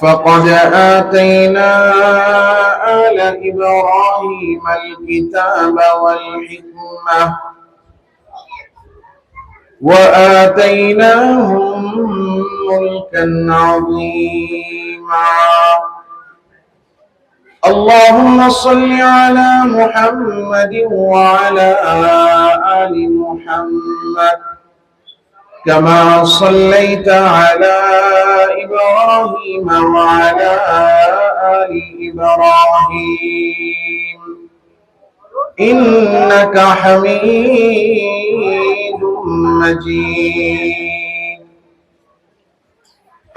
فقد آتينا آل إبراهيم الكتاب والحكمة وآتيناهم ملكا عظيما. اللهم صل على محمد وعلى آل محمد كما صليت على إبراهيم وعلى آل إبراهيم إنك حميد مجيد.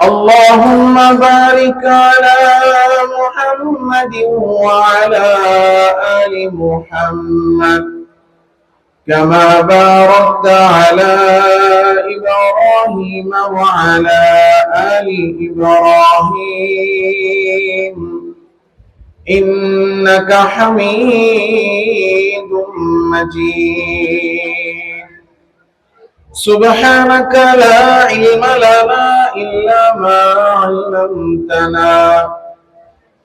اللهم بارك على محمد وعلى آل محمد كما باركت على إبراهيم وعلى آل إبراهيم إنك حميد مجيد. سبحانك لا علم لنا إلا ما علمتنا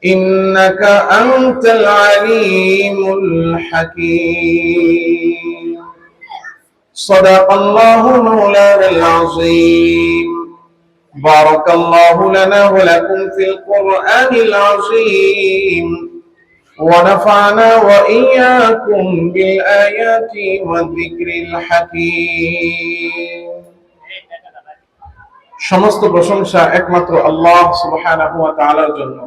إنك أنت العليم الحكيم. صدق الله مولانا العظيم. بارك الله لنا ولكم في القرآن العظيم ونفعنا وإياكم بالآيات والذكر الحكيم. সমস্ত প্রশংসা একমাত্র আল্লাহ সুবহানাহু ওয়া তাআলার জন্য,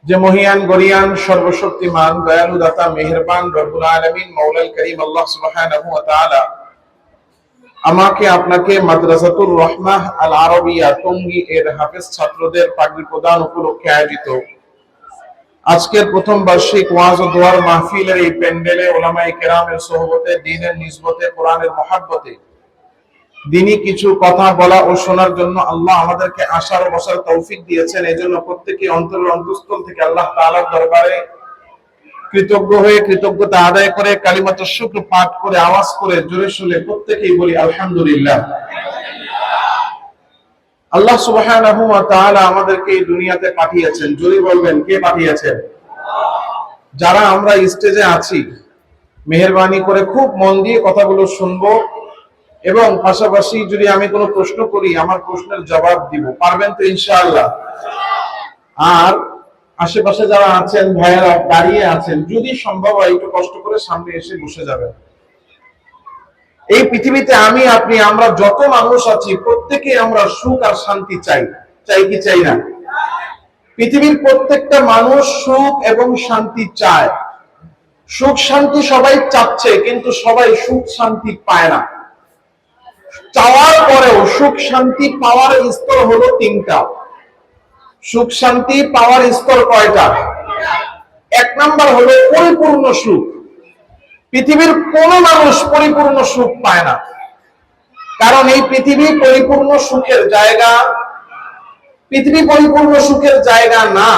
যে মহিয়ান গরিয়ান সর্বশক্তিমান দয়ালু দাতা মেহেরবান রব্বুল আলামিন মাওলাল করিম আল্লাহ সুবহানাহু ওয়া তাআলা আমাকে আপনাকে মাদ্রাসাতুর রাহমাহ আল আরবিয়া টঙ্গী এর হাফেজ ছাত্রদের পাগড়ি প্রদান উপলক্ষে আয়োজিত আজকের প্রথম বার্ষিক ওয়াজ ও দোয়ার মাহফিলের এই প্যান্ডেলে উলামায়ে কেরামের সোহবতে, দ্বীনের নিসবতে, কোরআনের মহাব্বতে দিনই কিছু কথা বলা ও শোনার জন্য আল্লাহ আমাদেরকে আসার ও বসার তৌফিক দিয়েছেন। এজন্য প্রত্যেককে অন্তরের অন্তঃস্থল থেকে আল্লাহ তাআলার দরবারে কৃতজ্ঞ হয়ে কৃতজ্ঞতা আদায় করে কালিমাতুশ শুকর পাঠ করে আওয়াজ করে জোরে শুনে প্রত্যেকেই বলি আলহামদুলিল্লাহ। আল্লাহ সুবহানাহু ওয়া তাআলা আমাদেরকে এই দুনিয়াতে পাঠিয়েছেন। জোরে বলবেন, কে পাঠিয়েছেন? যারা আমরা স্টেজে আছি, মেহেরবানি করে খুব মন দিয়ে কথাগুলো শুনবো এবং পাশাপাশি যদি আমি কোনো প্রশ্ন করি আমার প্রশ্নের জবাব দিব, পারবেন তো ইনশাআল্লাহ? আর আশেপাশে যারা আছেন, ভাইয়েরা দাঁড়িয়ে আছেন, যদি সম্ভব হয় একটু কষ্ট করে সামনে এসে বসে যাবেন। এই পৃথিবীতে আমি আপনি আমরা যত মানুষ আছি প্রত্যেকে আমরা সুখ আর শান্তি চাই। চাই কি চাই না? পৃথিবীর প্রত্যেকটা মানুষ সুখ এবং শান্তি চায়। সুখ শান্তি সবাই চাচ্ছে, কিন্তু সবাই সুখ শান্তি পায় না। চাওয়ার পরেও সুখ শান্তি পাওয়ার স্তর হলো তিনটা। সুখ শান্তি পাওয়ার স্তর কয়টা? এক নাম্বার হলো পরিপূর্ণ সুখ। পৃথিবীর কোন মানুষ পরিপূর্ণ সুখ পায় না, কারণ এই পৃথিবী পরিপূর্ণ সুখের জায়গা। পৃথিবী পরিপূর্ণ সুখের জায়গা না,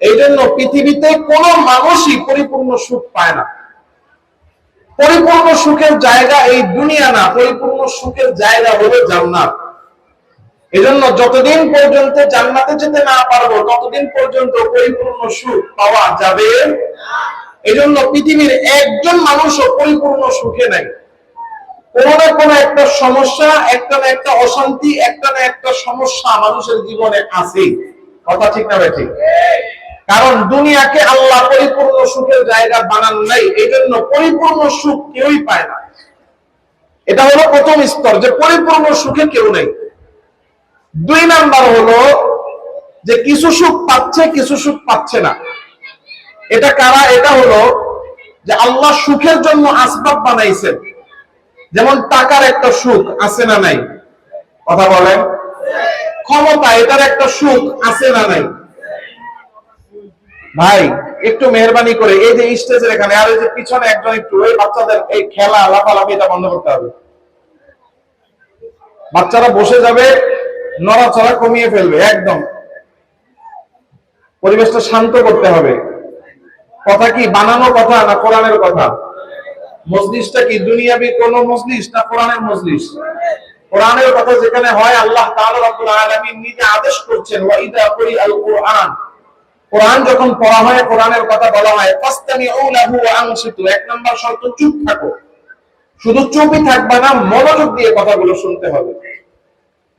এই জন্য পৃথিবীতে কোন মানুষই পরিপূর্ণ সুখ পায় না। পরিপূর্ণ সুখের জায়গা এই দুনিয়া না, পরিপূর্ণ সুখের জায়গা হলো জান্নাত। এজন্য যতদিন পর্যন্ত জান্নাতে যেতে না পারবো ততদিন পর্যন্ত পরিপূর্ণ সুখ পাওয়া যাবে না। এজন্য পৃথিবীর একজন মানুষও পরিপূর্ণ সুখে নাই। কোনো না কোনো একটা সমস্যা, একটা না একটা অশান্তি, একটা না একটা সমস্যা মানুষের জীবনে আছে। কথা ঠিক না ঠিক? কারণ দুনিয়াকে আল্লাহ পরিপূর্ণ সুখের জায়গা বানান নাই, এই জন্য পরিপূর্ণ সুখ কেউই পায় না। এটা হলো প্রথম স্তর, যে পরিপূর্ণ সুখে কেউ নেই। দুই নাম্বার হলো যে কিছু সুখ পাচ্ছে, কিছু সুখ পাচ্ছে না। এটা কারা? এটা হলো যে আল্লাহ সুখের জন্য আসবাব বানাইছেন। যেমন টাকার একটা সুখ আছে না নাই? কথা বলেন। ক্ষমতা, এটার একটা সুখ আছে না নাই? ভাই একটু মেহরবানি করে এই যে স্টেজের এখানে আর এই যে পিছনে একজন একটু ওই বাচ্চাদের এই খেলা লাফালাফি এটা বন্ধ করতে হবে। বাচ্চারা বসে যাবে, নড়াচড়া কমিয়ে ফেলবে, একদম পরিবেশটা শান্ত করতে হবে। কথা কি বানানো কথা না কোরআনের কথা? মজলিসটা কি দুনিয়াবি কোন মজলিস না কোরআনের মজলিস? কোরআনের কথা যেখানে হয় আল্লাহ তাআলা রাব্বুল আলামিন নিজে আদেশ করছেন, ওয়া ইযা কুরিআল কুরআন, কোরআন যখন পড়া হয়, কোরআনের কথা বলা হয়, ফাসতামিউ লাহু ওয়া আনসিতু, এক নাম্বার শর্ত চুপ থাকো। শুধু চুপই থাকবে না, মনোযোগ দিয়ে কথাগুলো শুনতে হবে।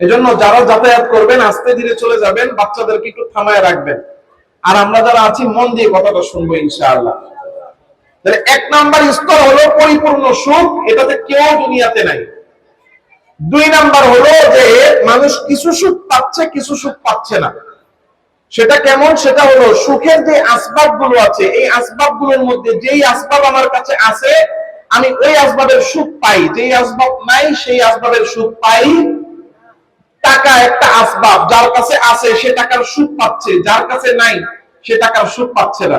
এজন্য যারা যাতায়াত করবেন আস্তে ধীরে চলে যাবেন, বাচ্চাদেরকে একটু থামায় রাখবেন, আর আমরা যারা আছি মন দিয়ে কথাটা শুনবো ইনশাআল্লাহ। তাহলে এক নাম্বার স্তর হলো পরিপূর্ণ সুখ, এটাতে কেউ দুনিয়াতে নাই। দুই নাম্বার হলো যে মানুষ কিছু সুখ পাচ্ছে, কিছু সুখ পাচ্ছে না। সেটা কেমন? সেটা হলো সুখের যে আসবাব গুলো আছে, এই আসবাব গুলোর মধ্যে যেই আসবাব আমার কাছে আছে আমি ওই আসবাবের সুখ পাই, যেই আসবাব নাই সেই আসবাবের সুখ পাই। টাকা একটা আসবাব, যার কাছে আছে সে টাকার সুখ পাচ্ছে, যার কাছে নাই সে টাকার সুখ পাচ্ছে না।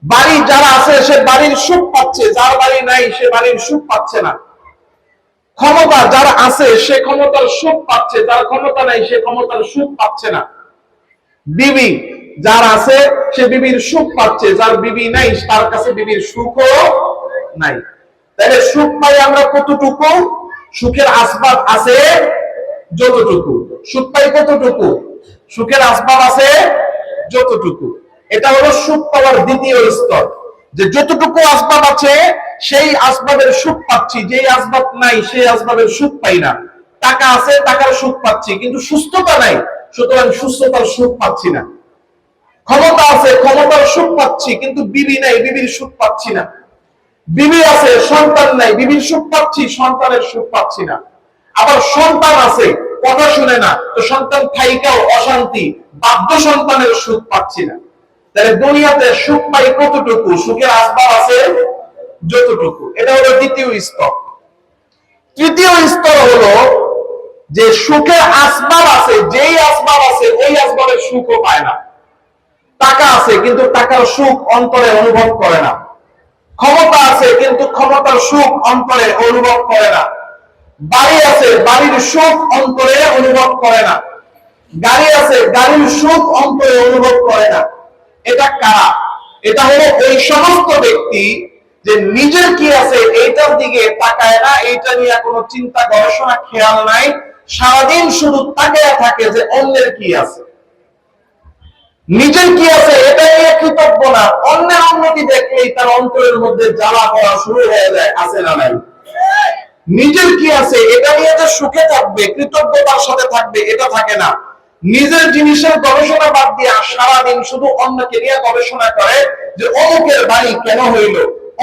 বাড়ি যারা আছে সে বাড়ির সুখ পাচ্ছে, যার বাড়ি নাই সে বাড়ির সুখ পাচ্ছে না। ক্ষমতা যারা আছে সে ক্ষমতার সুখ পাচ্ছে, যার ক্ষমতা নাই সে ক্ষমতার সুখ পাচ্ছে না। বিবি যার আছে সে বিবির সুখ পাচ্ছে, যার বিবি নাই তার কাছে বিবির সুখও নাই। তাহলে সুখ পাই আমরা কতটুকু? সুখের আসবাব আছে যতটুকু। সুখ পাই কতটুকু? সুখের আসবাব আছে যতটুকু। এটা হলো সুখ পাওয়ার দ্বিতীয় স্তর, যে যতটুকু আসবাব আছে সেই আসবাবের সুখ পাচ্ছি, যেই আসবাব নাই সেই আসবাবের সুখ পাই না। টাকা আছে, টাকার সুখ পাচ্ছি, কিন্তু সুস্থতা নাই, সুতরাং সুস্থতার সুখ পাচ্ছি না। ক্ষমতা আছে, ক্ষমতার সুখ পাচ্ছি, কিন্তু বিবি নাই, বিবির সুখ পাচ্ছি না। বিবি আছে, সন্তান নাই, বিবির সুখ পাচ্ছি, সন্তানের সুখ পাচ্ছি না। আবার সন্তান আছে, কথা শুনে না, তো সন্তান থাইকাও অশান্তি, বাধ্য সন্তানের সুখ পাচ্ছি না। তাহলে দুনিয়াতে সুখ পাই কতটুকু? সুখের আসবাব আছে যতটুকু। এটা হলো দ্বিতীয় স্তর। তৃতীয় স্তর হলো যে সুখের আসবাব আছে, যেই আসবাব আছে ওই আসবাবের সুখও পায় না। টাকা আছে কিন্তু টাকার সুখ অন্তরে অনুভব করে না। ক্ষমতা আছে কিন্তু ক্ষমতার সুখ অন্তরে অনুভব করে না। বাড়ি আছে, বাড়ির সুখ অন্তরে অনুভব করে না। গাড়ি আছে, গাড়ির সুখ অন্তরে অনুভব করে না। এটা কারা? এটা হলো ওই সমস্ত ব্যক্তি যে নিজের কি আছে এইটার দিকে তাকায় না, এইটা নিয়ে কোনো চিন্তা গবেষণা খেয়াল নাই, সারাদিন শুধু তাকিয়ে থাকে যে অন্যের কি আছে। নিজের কি আছে এটা নিয়ে কৃতজ্ঞ না, অন্যের উন্নতি দেখলেই তার অন্তরের মধ্যে জ্বালা করা শুরু হয়ে যায়, আছে না নাই? নিজের কি আছে এটা নিয়ে যে সুখে থাকবে, কৃতজ্ঞতার সাথে থাকবে, এটা থাকে না। নিজের জিনিসের গবেষণা বাদ দিয়ে সারাদিন শুধু অন্যকে নিয়ে গবেষণা করে যে অমুকের বাড়ি কেন হইল,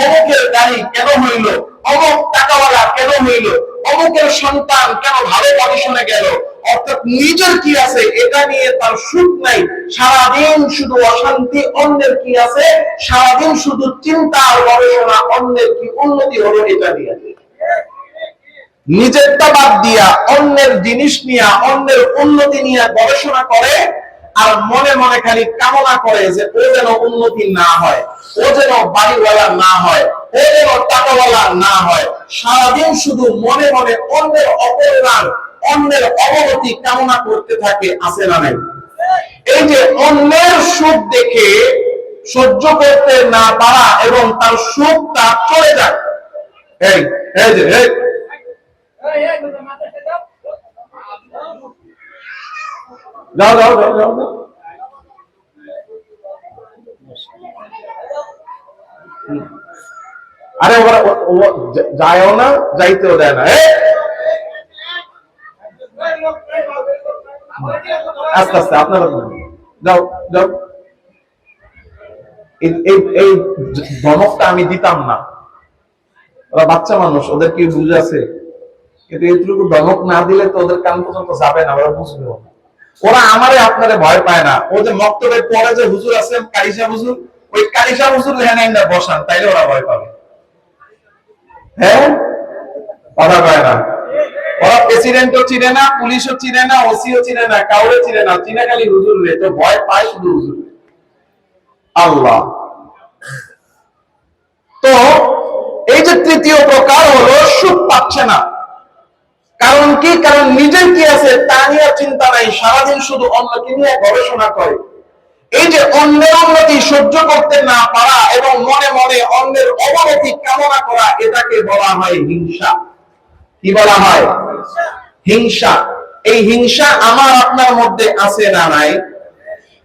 অমুকের গাড়ি কেন হইল, অমুক টাকাওয়ালা কেন হইল, অমুকের সন্তান কেন ভালো পজিশনে গেল। অর্থাৎ নিজের কি আছে এটা নিয়ে তার সুখ নাই, সারাদিন শুধু অশান্তি। অন্যের কি আছে, সারাদিন শুধু চিন্তা আর গবেষণা, অন্যের কি উন্নতি হলো এটা নিয়ে। নিজেরটা বাদ দিয়া অন্যের জিনিস নিয়ে, অন্যের উন্নতি নিয়ে গবেষণা করে, আর মনে মনে খালি কামনা করে যে ও যেন উন্নতি না হয়, ও যেন বাড়িওয়ালা না হয়, ও যেন টাকাওয়ালা না হয়। সারাদিন শুধু মনে মনে অন্যের অপকল্যাণ, অন্যের অবনতি কামনা করতে থাকে, আছে না নাই? এই যে অন্যের সুখ দেখে সহ্য করতে না পারা এবং তার সুখটা চলে যায়। এই এই যে যাও যাও যাও যাও, আরে ওরা যায়ও না, যাইতেও দেয় না। আস্তে আস্তে আপনারা যাও যাও। এই ধমকটা আমি দিতাম না, ওরা বাচ্চা মানুষ, ওদের কি বুঝে আছে, কিন্তু এইটুকু ধমক না দিলে তো ওদের কান পর্যন্ত যাবে না, ওরা বুঝবে না। ওরা আমারে আপনারে ভয় পায় না। ও যে মক্তবে পরে যে হুজুর আছেন কারিশা হুজুর, ওই কারিশা হুজুর এখানে বসান, তাইলে ওরা ভয় পাবে। হ্যাঁ, ওরা পায় না। ওরা প্রেসিডেন্টও চিনে না, পুলিশও চিনে না, ওসিও চিনে না, কাউরে চিনে না, চিনে খালি হুজুর রে, তো ভয় পায় শুধু হুজুর। আল্লাহ। তো এই যে তৃতীয় প্রকার হলো সুখ পাচ্ছে না। কারণ কি? কারণ নিজের কি আছে তা নিয়ে চিন্তা নাই, সারাদিন শুধু অন্যকে নিয়ে গবেষণা করে। এই যে অন্যের উন্নতি সহ্য করতে না পারা এবং মনে মনে অন্যের অবনতি কামনা করা, এটাকে বলা হয় হিংসা। কি বলা হয়? হিংসা, এই হিংসা আমার আপনার মধ্যে আছে না নাই?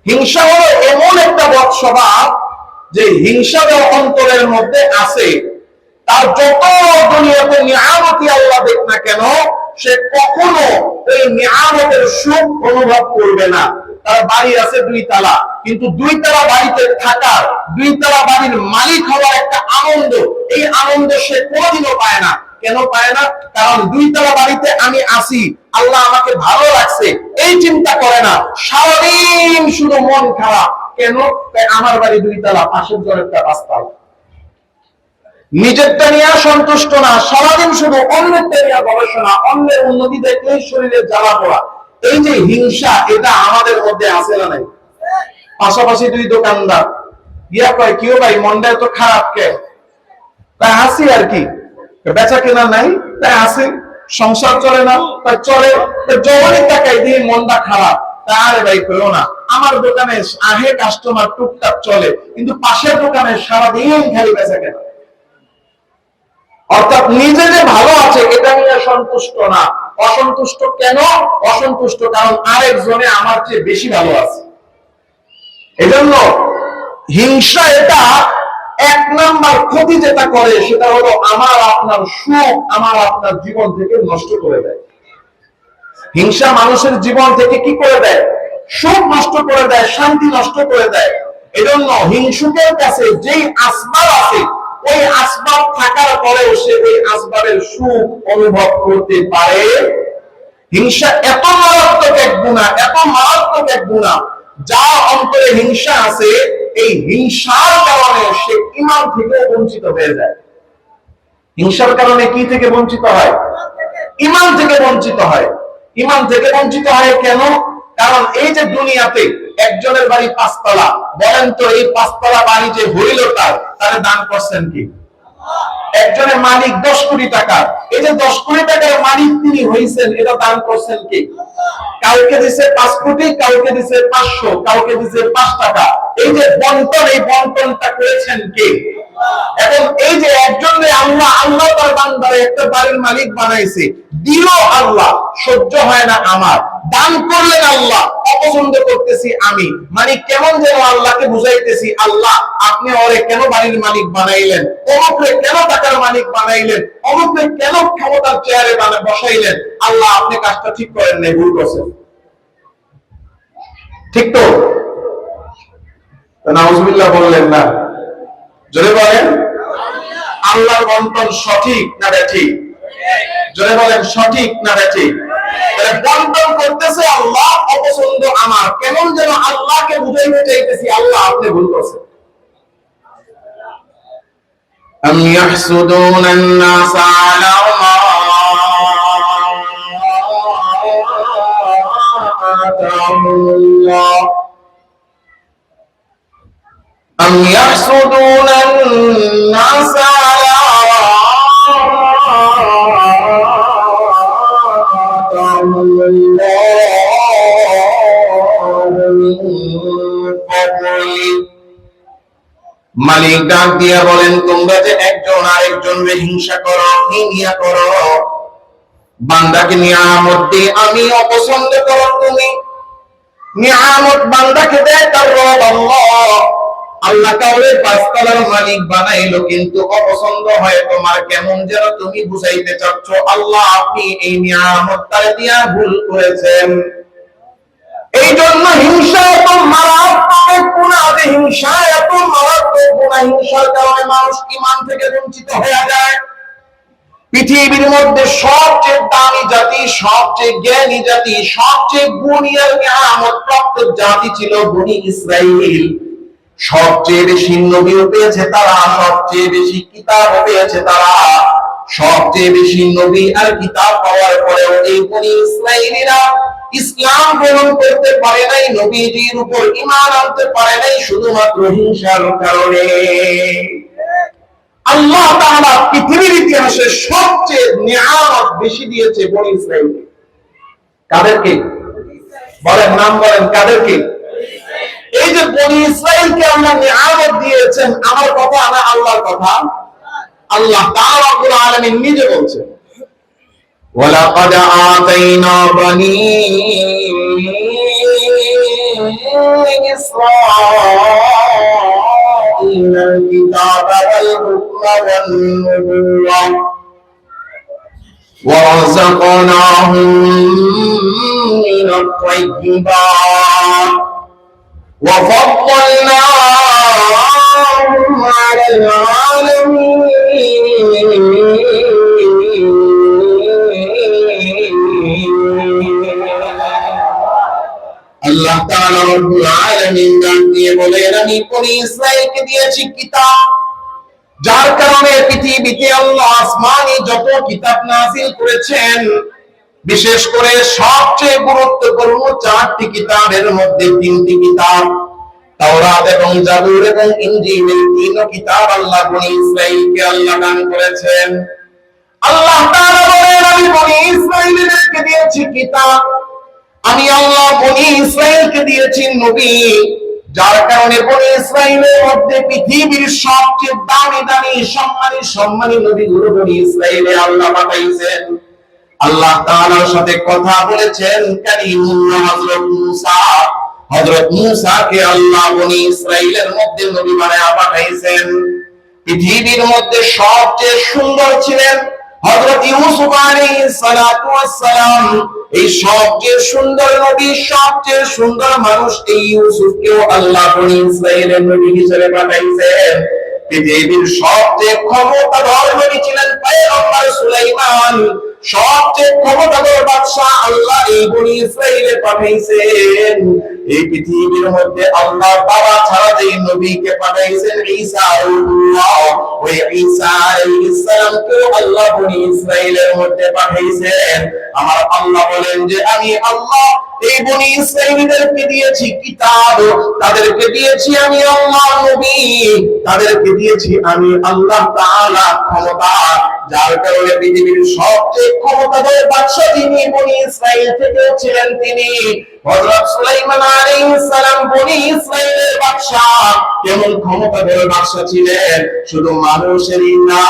হিংসা হলো এমন একটা বদ স্বভাব যে হিংসা অন্তরের মধ্যে আছে, তার যত দুনিয়াতে নিয়ামতি আল্লাহ দেখ না কেন, সে কখনো এই নিয়ামতের সুখ অনুভব করবে না। তার বাড়ি আছে 2 তলা, কিন্তু 2 তলা বাড়িতে থাকার, 2 তলা বাড়ির মালিক হওয়ার একটা আনন্দ, এই আনন্দ সে কোনোদিনও পায় না। কেন পায় না? কারণ 2 তলা বাড়িতে আমি আসি, আল্লাহ আমাকে ভালো রাখছে, এই চিন্তা করে না। সারাদিন শুধু মন খারাপ। কেন? আমার বাড়ি 2 তলা, পাশের ঘরেরটা 5 তলা। নিজেরটা নিয়ে সন্তুষ্ট না, সারাদিন শুধু অন্যেরটা নিয়ে গবেষণা, অন্যের উন্নতি দেখলেই শরীরে জ্বালা পোড়া। এই যে হিংসা, এটা আমাদের মধ্যে আছে না নাই? পাশাপাশি 2 দোকানদার গিয়া কয়, কিও ভাই মনটা এত খারাপ কে? তাই হাসি আর কি, বেচা কেনা নাই, তাই হাসি। সংসার চলে না, তাই চলে। যখনই তাকাই দিয়ে মনটা খারাপ। আরে ভাই কইও না, আমার দোকানে আহে কাস্টমার টুকটাক চলে, কিন্তু পাশের দোকানে সারাদিন খালি বেচা কেনা। অর্থাৎ নিজে যে ভালো আছে এটা নিয়ে সন্তুষ্ট না। অসন্তুষ্ট কেন? অসন্তুষ্ট কারণ আরেকজনে আমার চেয়ে বেশি ভালো আছে। এজন্য হিংসা এটা 1 নাম্বার ক্ষতি যেটা করে সেটা হলো আমার আপনার সুখ, আমার আপনার জীবন থেকে নষ্ট করে দেয়। হিংসা মানুষের জীবন থেকে কি করে দেয়? সুখ নষ্ট করে দেয়, শান্তি নষ্ট করে দেয়। এজন্য হিংসুকের কাছে যেই আসবাব আছে, ওই আসবাব থাকার পরেও সে ওই আসবাবের সুখ অনুভব করতে পারে। হিংসা এত মারাত্মক এক গুনাহ, এত মারাত্মক এক গুনাহ, যা অন্তরে হিংসা আছে, এই হিংসার কারণে সে ঈমান থেকে বঞ্চিত হয়ে যায়। হিংসার কারণে কি থেকে বঞ্চিত হয়? ঈমান থেকে বঞ্চিত হয়। ঈমান থেকে বঞ্চিত হয় কেন? কারণ এই যে দুনিয়াতে একজনের বাড়ি 5 তলা, বলেন তো এই 5 তলা বাড়ি যে হইল তারে দান করছেন কি? একজনের মালিক 10 কোটি টাকা, এই যে 10 কোটি টাকার মালিক তিনি হইছেন, এটা দান করছেন কি? কাউকে দিছে 5 কোটি, কাউকে দিছে 500, কাউকে দিছে 5 টাকা। এই যে বন্টন, এই বন্টনটা করেছেন কে? এবং এই যে একজনের আল্লাহ তার বান্দারে একটা বাড়ির মালিক বানাইছে, দিল আল্লাহ, সহ্য হয় না আমার, দান করলেন আল্লাহ, অপছন্দ করতেছি আমি। মানে কেমন যেন আল্লাহকে বুঝাইতেছি, আল্লাহ আপনি ওরে কেন বাড়ির মালিক বানাইলেন, অমুকরে কেন টাকার মালিক বানাইলেন, অমুকরে কেন ক্ষমতার চেয়ারে বসাইলেন, আল্লাহ আপনি কাজটা ঠিক করেন নাই, ভুল করছেন। ঠিক তো? নাউজুবিল্লাহ বললেন না? জোরে বলেন আল্লাহর বন্টন সঠিক না ঠিক? জোরে বলেন সঠিক না ঠিক? বন্টন করতেছে আল্লাহ, অপছন্দ আমার, কেমন যেন আল্লাহকে বুঝাইতে চাইতেছি, আল্লাহ আপনি ভুল করছেন। আম ইয়াহসুদুনান নাস আলা মা আতাহুল্লাহ أم يحسدون الناس على آتاهم الله من فضله মালিক ডাক দিয়া বলেন, তোমরা যে একজন আরেকজনকে হিংসা করো, হিংসা করো, বান্দাকে নিয়ামত দিয়ে আমি অপছন্দ করো। তুমি নিয়ামত বান্দাকে দেয় তার রব আল্লাহ। আল্লাহ কাউরে 5 তলার মালিক বানাইলো, কিন্তু অপছন্দ হয় তোমার, কেমন যেন তুমি বুঝাইতে চাচ্ছ আল্লাহ আপনি এই নিয়ামত তার দিয়া ভুল করেছেন। এই জন্য হিংসা এত মারাত্মক গুনাহ, হিংসা এত মারাত্মক গুনাহ, হিংসার কারণে মানুষ ঈমান থেকে বঞ্চিত হয়ে যায়। পৃথিবীর মধ্যে সবচেয়ে দামি জাতি, সবচেয়ে জ্ঞানী জাতি, সবচেয়ে গুণী আর নিয়ামত প্রাপ্ত জাতি ছিল বনি ইসরাইল। সবচেয়ে বেশি নবীও পেয়েছে তারা, সবচেয়ে বেশি কিতাব পেয়েছে তারা। সবচেয়ে বেশি নবী আর কিতাব পাওয়ার পরেও এই বনি ইসরাইলীরা ইসলাম গ্রহণ করতে পারে নাই, নবীজির উপর ঈমান আনতে পারে নাই, শুধুমাত্র হিংসার কারণে। আল্লাহ তাআলা পৃথিবীর ইতিহাসে সবচেয়ে নিয়ামত বেশি দিয়েছে বনি ইসরাইলকে। কাদেরকে? বলেন, নাম বলেন, কাদেরকে? এই যে বনি ইসরাইলকে আল্লাহ নিয়ামত দিয়েছেন, আমার কথা না আল্লাহর কথা। আল্লাহ তাআলা রব্বুল আলামিন নিজে বলছেন, ওয়ালাকাদ আতাইনা বনি ইসরাঈলাল কিতাবা ওয়াল হুকমা ওয়ান নুবুওয়া ورزقناهم من الطيبات وفضلناهم على العالمين আল্লাহ তাআলা রব্বুল আলামিন গান দিয়ে বলেন, আমি বনি ইসরাঈলকে দিয়েছি কিতাব, যার কারণে পৃথিবীতে আল্লাহ আসমানে যত কিতাব নাযিল করেছেন, বিশেষ করে সবচেয়ে গুরুত্বপূর্ণ চারটি কিতাবের মধ্যে তিনটি কিতাব তাওরাত এবং জাবুর এবং ইনজিল, এই তিন কিতাব আল্লাহ বনি ইসরাঈলকে আল্লাহ দান করেছেন। আল্লাহ তাআলা বলেন, আমি বনি ইসরাঈলকে দিয়েছি কিতাব, আমি আল্লাহ বনি ইসরাঈলকে দিয়েছি নবী, যার কারণে বনি ইসরাঈলের মধ্যে পৃথিবীর সবচেয়ে দামি দামি সম্মানী নবীগুলো বনি ইসরাঈলে আল্লাহ পাঠাইছেন। আল্লাহ তাআলার সাথে কথা বলেছেন কালিমুল্লাহ হযরত মূসাকে আল্লাহ বনি ইসরাঈলের মধ্যে নবী বানায়া পাঠাইছেন। পৃথিবীর মধ্যে সবচেয়ে সুন্দর ছিলেন হযরত ইউসুফ আলাইহিস সালাতু ওয়াস সালাম। এই সবচেয়ে সুন্দর নবী, সবচেয়ে সুন্দর মানুষ এই ইউসুফকেও আল্লাহ বনি ইসরাঈলের নবী হিসেবে পাঠাইছেন। পৃথিবীর সবচেয়ে ক্ষমতাধর নবী ছিলেন পয়গম্বর সুলাইমান। সবচেয়ে ক্ষমতাধর বাদশা আল্লাহ এই বনি ইসরাঈলে পাঠাইছেন। এই পৃথিবীর মধ্যে আল্লাহ বাবা ছাড়া যে নবীকে পাঠাইছেন ঈসা আল্লাহ, ওই ঈসা আলাইহিস সালামকে আল্লাহ বনি ইসরাঈলের মধ্যে পাঠাইছেন। আমার আল্লাহ বলেন যে আমি আল্লাহ এই বনি ইসরাঈলীদেরকে দিয়েছি কিতাব, তাদেরকে দিয়েছি আমি আল্লাহ নবী, তাদেরকে দিয়েছি আমি আল্লাহ তাআলা ক্ষমতা, যার কারণে পৃথিবীর সবচেয়ে ক্ষমতাধর বাদশা যিনি বনি ইসরাঈল থেকে ছিলেন তিনি হযরত সুলাইমান আলাইহিস সালাম। বনি ইসরাঈলের বাদশা কেমন ক্ষমতাধর বাদশা ছিলেন, শুধু মানুষেরই না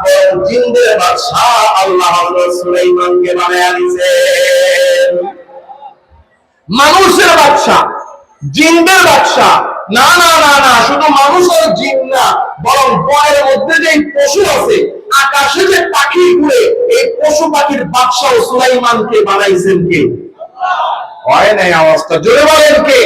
বরং জিনদের বাদশা আল্লাহ হযরত সুলাইমানকে বানায়া দিয়েছেন। মানুষের বাদশা, জিনদের বাদশা না না না না, শুধু মানুষ আর জিন না, বরং বনের মধ্যে যে পশু আছে, আকাশে যে পাখি ঘুরে, এই পশু পাখির বাদশা সুলাইমানকে বানাইছেন কে? হয় নাই অবস্থা, জোরে বলেন কে?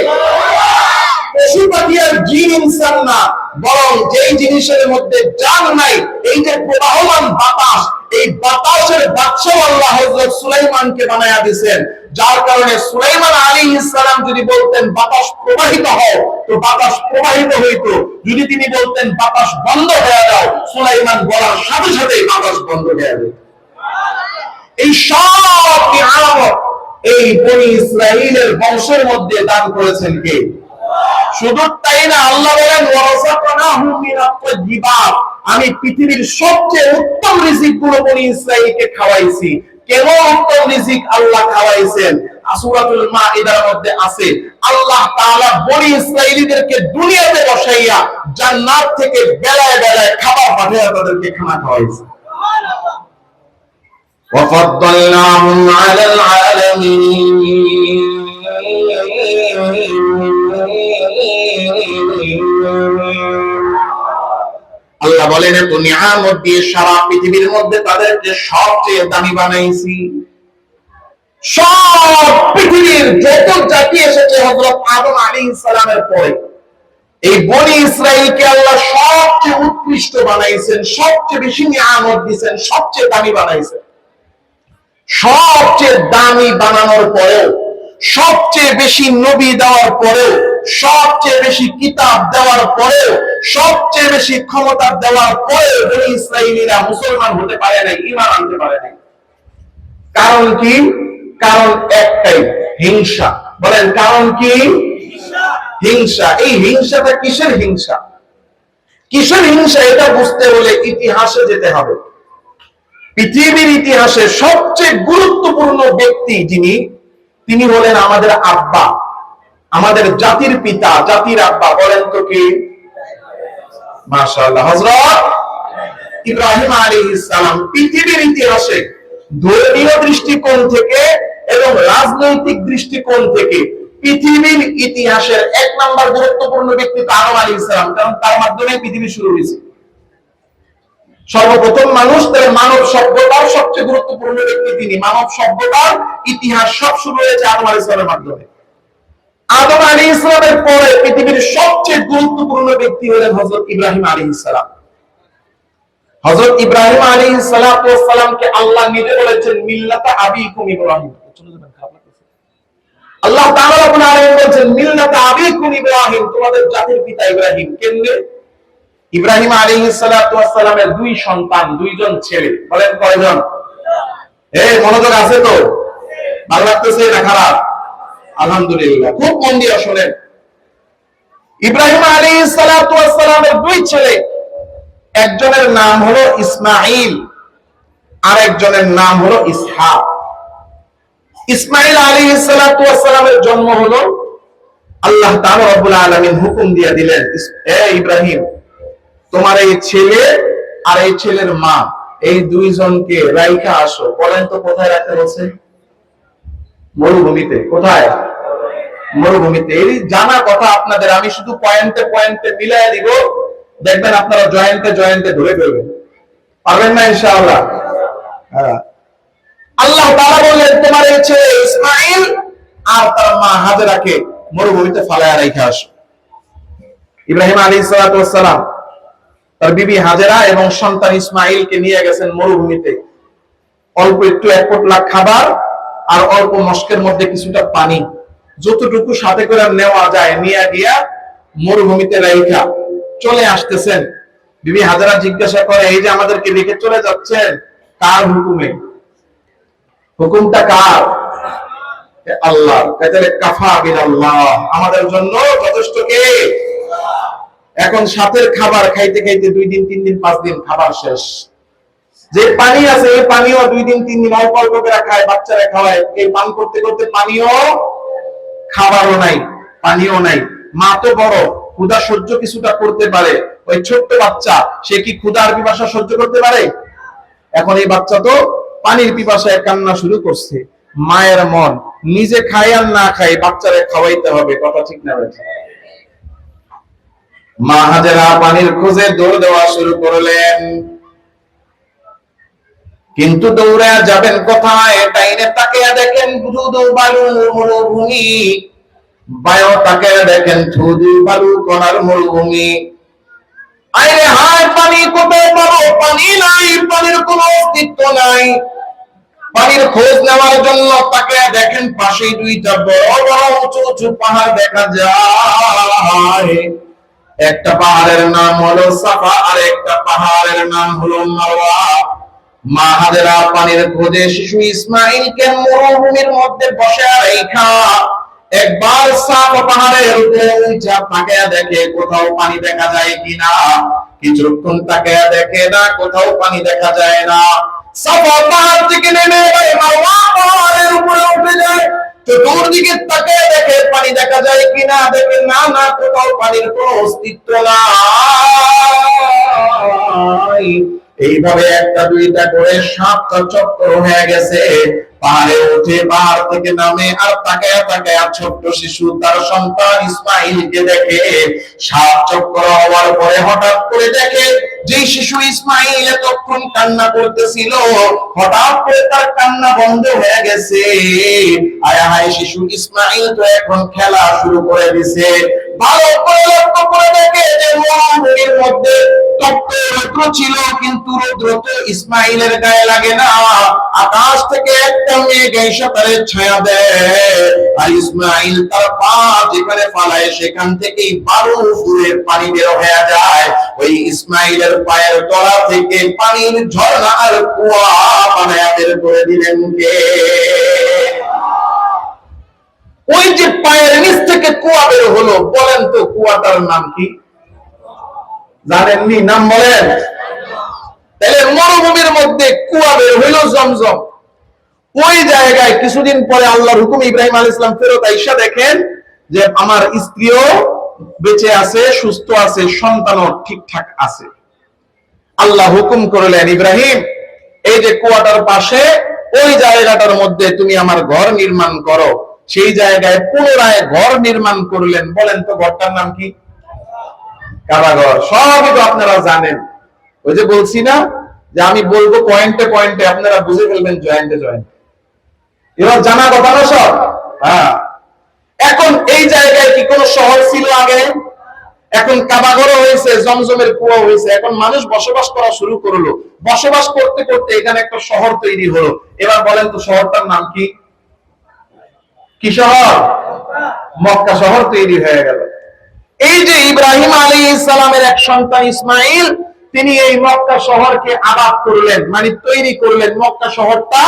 পশু পাখি আর জিন ইনসান না, বরং যেই জিনিসের মধ্যে জান নাই, এই যে প্রবাহমান বাতাস, এই বাতাসের বাদশা আল্লাহ হযরত সুলাইমানকে বানায়া দিয়েছেন। যার কারণে সুলাইমান আলাইহিস সালাম যদি বলতেন বাতাস প্রবাহিত হও, তো বাতাস প্রবাহিত হইতো। যদি তিনি বলতেন বাতাস বন্ধ হয়ে যাও, সুলাইমান বলার সাথে সাথে বাতাস বন্ধ হয়ে যেত। এই সব নিয়ামত এই বনি ইসরাঈলের বংশের মধ্যে দান করেছেন কে? শুধু তাই না, আল্লাহ বলেন ওয়ারাযাকনাহুম মিনাত তাইয়্যিবাত, আমি পৃথিবীর সবচেয়ে উত্তম রিজিকগুলো বনি ইসরাঈলকে খাওয়াইছি। কেমন উত্তম রিজিক আল্লাহ খাওয়াইছেন? সূরাতুল মাইদার মধ্যে আছে, আল্লাহ তাআলা বনি ইসরাঈলীদেরকে দুনিয়াতে বসাইয়া জান্নাত থেকে বেলায় বেলায় খাবার পাঠিয়ে তাদেরকে খানা খাওয়াইছে। সুবহানাল্লাহ। وفضلناهم على العالمين আল্লাহ বলেন এত নিয়ামত দিয়ে সারা পৃথিবীর মধ্যে তাদেরকে সবচেয়ে দামি বানাইছি। সব পৃথিবীর যত জাতি এসেছে হযরত আদম আলাইহিস সালামের পরে, এই বনি ইসরাঈলকে আল্লাহ সবচেয়ে উৎকৃষ্ট বানাইছেন, সবচেয়ে বেশি নিয়ামত দিয়েছেন, সবচেয়ে দামি বানাইছেন। সবচেয়ে দামি বানানোর পরেও, সবচেয়ে বেশি নবী দেওয়ার পরেও, সবচেয়ে বেশি কিতাব দেওয়ার পরেও, সবচেয়ে বেশি ক্ষমতা দেওয়ার পরেও বনি ইসরাঈলীরা মুসলমান হতে পারে নাই, ঈমান আনতে পারে নাই। কারণ কি? কারণ একটাই, হিংসা। বলেন কারণ কি? হিংসা। এই হিংসাটা কিসের হিংসা? কিসের হিংসা এটা বুঝতে হলে ইতিহাসে যেতে হবে। পৃথিবীর ইতিহাসে সবচেয়ে গুরুত্বপূর্ণ ব্যক্তি যিনি, তিনি হলেন আমাদের আব্বা, আমাদের জাতির পিতা, জাতির আব্বা। বলেন তো কি? মাশাআল্লাহ, হযরত ইব্রাহিম আলাইহিস সালাম। পৃথিবীর ইতিহাসে ধর্মীয় দৃষ্টিকোণ থেকে এবং রাজনৈতিক দৃষ্টিকোণ থেকে পৃথিবীর ইতিহাসের 1 নম্বর গুরুত্বপূর্ণ ব্যক্তি তো আদম আলাইহিস সালাম, কারণ তার মাধ্যমে পৃথিবী শুরু হয়েছে। সর্বপ্রথম মানুষ, তাহলে মানব সভ্যতার সবচেয়ে গুরুত্বপূর্ণ ব্যক্তি তিনি। মানব সভ্যতার ইতিহাস সব শুরু হয়েছে আদম আলাইহিস সালামের মাধ্যমে। আদম আলাইহিস সালামের পরে পৃথিবীর সবচেয়ে গুরুত্বপূর্ণ ব্যক্তি হলেন হযরত ইব্রাহিম আলাইহিস সালাম। হযরত ইব্রাহিম আলাইহিস সালামকে আল্লাহ নিজে বলেছেন মিল্লাতা আবিকুম ইব্রাহিম। আল্লাহ তাআলা রাব্বুল আলামিন বলেছেন মিল্লাতা আবিকুম ইব্রাহিম, তোমাদের জাতির পিতা ইব্রাহিম। কেমনে? ইব্রাহিম আলাইহিস সালামের 2 সন্তান, 2জন ছেলে। বলেন কয়জন? মনোযোগ আছে তো? ভালো লাগতেছে না খারাপ? আলহামদুলিল্লাহ, খুব মন দিয়ে শুনেন। ইব্রাহিম আলাইহিস সালামের 2 ছেলে, একজনের নাম হলো ইসমাঈল আর একজনের নাম হলো ইসহাক। ইসমাঈল আলাইহিস সালামের জন্ম হলো, আল্লাহ তাআলা রাব্বুল আলামিন হুকুম দিয়ে দিলেন, ইব্রাহিম তোমার এই ছেলে আর এই ছেলের মা, এই 2 জনকে রাইখা আসো। বলেন তো কোথায় রাখতে বলছে? মরুভূমিতে। কোথায়? মরুভূমিতে। এই জানা কথা আপনাদের, আমি শুধু পয়েন্টে পয়েন্টে মিলাই দিব, দেখবেন আপনারা জয়েন্টে জয়েন্টে ধরে ফেলবেন। পারবেন না ইনশাআল্লাহ? আল্লাহ তাআলা বললেন তোমার এই ছেলে ইসমাঈল আর তার মা হাজেরাকে মরুভূমিতে ফালায়া রেখে আসো। ইব্রাহিম আলাইহিস সালাম তার বিবি হাজেরা এবং সন্তান ইসমাঈলকে নিয়ে গেছেন মরুভূমিতে। অল্প একটু 1 পোটলা খাবার আর অল্প মশকের মধ্যে কিছুটা পানি, যতটুকু সাথে করে নেওয়া যায় নিয়ে গিয়া মরুভূমিতে রাইখা চলে আসতেছেন। বিবি হাজেরা জিজ্ঞাসা করে, এই যে আমাদেরকে রেখে চলে যাচ্ছেন, কার হুকুমে? হুকুমটা কার? আল্লাহ। তাহলে কাফা বিল্লাহ, আমাদের জন্য যথেষ্ট কে? এখন সাথের খাবার খাইতে খাইতে 2 দিন 3 দিন 5 দিন খাবার শেষ। যে পানি আছে এই পানিও 2 দিন 3 দিন অল্প অল্প করে খায়, বাচ্চারা খাওয়ায়। এই পান করতে করতে পানিও, খাবারও নাই, পানিও নাই। মা তো বড়, ক্ষুধা সহ্য কিছুটা করতে পারে, ওই ছোট্ট বাচ্চা সে কি ক্ষুধার পিপাসা সহ্য করতে পারে? এখন এই বাচ্চা তো পানির পিপাসায় কান্না শুরু করছে। মায়ের মন, নিজে খায় আর না খায় বাচ্চারে খাওয়াইতে হবে। কথা ঠিক না? মা হাজেরা পানির খোঁজে দৌড় দেওয়া শুরু করলেন, কিন্তু দৌড়ে যাবেন কোথায়? ডাইনে তাকিয়ে দেখেন ধুধু বালু মরুভূমি, বায়ো তাকিয়ে দেখেন ধুধু বালু কণার মরুভূমি। আরে হায়, পানি কোথায় পাবো? পানি নাই, পানির কোনো অস্তিত্ব নাই। পানির খোঁজ নেওয়ার জন্য তাকিয়ে দেখেন পাশেই 2টা বড় বড় উঁচু উঁচু পাহাড় দেখা যায়। একটা পাহাড়ের নাম হলো সাফা আর একটা পাহাড়ের নাম হলো মারওয়া। মা হাজেরা পানির খোঁজে শিশু ইসমাঈলকে মরুভূমির মধ্যে বসে রাখা একবার সাফা পাহাড়ের উপরে উঠে তাকিয়ে দেখে কোথাও পানি দেখা যায় কিনা। কিছুক্ষণ তাকিয়ে দেখে না, কোথাও পানি দেখা যায় না। সাফা পাহাড় থেকে নেমে মারওয়া পাহাড়ের উপরে উঠে যায়, চতুর্দিকে তাকিয়ে দেখে পানি দেখা যায় কিনা। দেখে না, না, কোথাও পানির কোনো অস্তিত্ব নাই। এইভাবে 1টা 2টা করে 7টা চক্কর হয়ে গেছে। পাহাড়ে উঠে পাহাড় থেকে নামে আর তাকায়া তাকায়া ছোট্ট শিশু তার সন্তান ইসমাঈলকে দেখে। 7 চক্কর হওয়ার পরে হঠাৎ করে দেখে যে শিশু ইসমাঈল এতক্ষণ কান্না করতেছিল, হঠাৎ করে তার কান্না বন্ধ হয়ে গেছে। আয় হায়, শিশু ইসমাঈল তো এখন খেলা শুরু করে দিছে। ভালো করে লক্ষ্য করে দেখে যে মরুভূমির মধ্যে তপ্ত রৌদ্র ছিল, কিন্তু রৌদ্র তো ইসমাঈলের গায়ে লাগে না। আকাশ থেকে একটা মেঘ এসে তার ছায়া দেয়, আর ইসমাঈল তার পা যেখানে ফালায় সেখান থেকেই 12 ফুটের পানি বের হয়ে যায়। ওই ইসমাঈলের পায়ের তলা থেকে পানির ঝর্ণা আর কুয়া বানায়া বের করে দিলেন কে? ওই যে পায়ের নিচ থেকে কুয়া বের হলো, বলেন তো কুয়াটার নাম কি? জানেননি? নাম বলেন। তাহলে মরুভূমির মধ্যে কুয়া বের হইল জমজম। ওই জায়গায় কিছুদিন পরে আল্লাহর হুকুম ইব্রাহিম আলাইহিস সালাম ফেরত আইসা দেখেন যে আমার স্ত্রীও বেঁচে আছে, সুস্থ আছে, সন্তানও ঠিকঠাক আছে। আল্লাহ হুকুম করলেন, ইব্রাহিম এই যে কুয়াটার পাশে ওই জায়গাটার মধ্যে তুমি আমার ঘর নির্মাণ করো। সেই জায়গায় পুনরায় ঘর নির্মাণ করলেন। বলেন তো ঘরটার নাম কি? কাবাঘর। সবই তো আপনারা জানেন। ওই যে বলছি না যে আমি বলবো পয়েন্টে পয়েন্টে, আপনারা বুঝে ফেলবেন জয়েন্টে জয়েন্ট। এবার জানা কথা না সব? হ্যাঁ। এখন এই জায়গায় কি কোনো শহর ছিল আগে? এখন কাবাঘরও হয়েছে, জমজমের কুয়া হয়েছে, এখন মানুষ বসবাস করা শুরু করলো। বসবাস করতে করতে এখানে একটা শহর তৈরি হলো। এবার বলেন তো শহরটার নাম কি? কি শহর? মক্কা শহর তৈরি হয়ে গেল। এই যে ইব্রাহিম আলাইহিস সালামের এক সন্তান ইসমাইল, তিনি এই মক্কা শহরকে আবাদ করলেন, মানে তৈরি করলেন। মক্কা শহরটা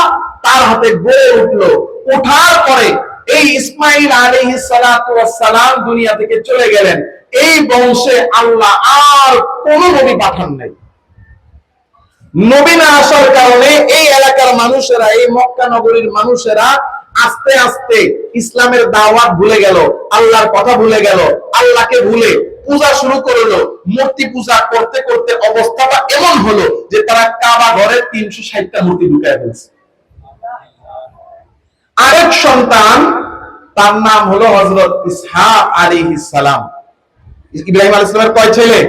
তার হাতে গড়ে উঠলো। ওঠার পরে এই ইসমাইল আলাইহিস সালাতু ওয়াস সালাম দুনিয়া থেকে চলে গেলেন। এই বংশে আল্লাহ আর কোন নবী পাঠান নাই। নবী না আসার কারণে এই এলাকার মানুষেরা, এই মক্কা নগরীর মানুষেরা আস্তে আস্তে ইসলামের দাওয়াত ভুলে গেল, আল্লাহর কথা ভুলে গেল, আল্লাহকে ভুলে পূজা শুরু করলো। মূর্তি পূজা করতে করতে অবস্থাটা এমন হলো যে তারা কাবা ঘরের 360টা মূর্তি ঢুকায় ফেলছে। আরেক সন্তান, তার নাম হলো হযরত ইসহাক আলাইহিস সালাম। ইব্রাহিম আলাইহিস সালামের কয় ছেলে?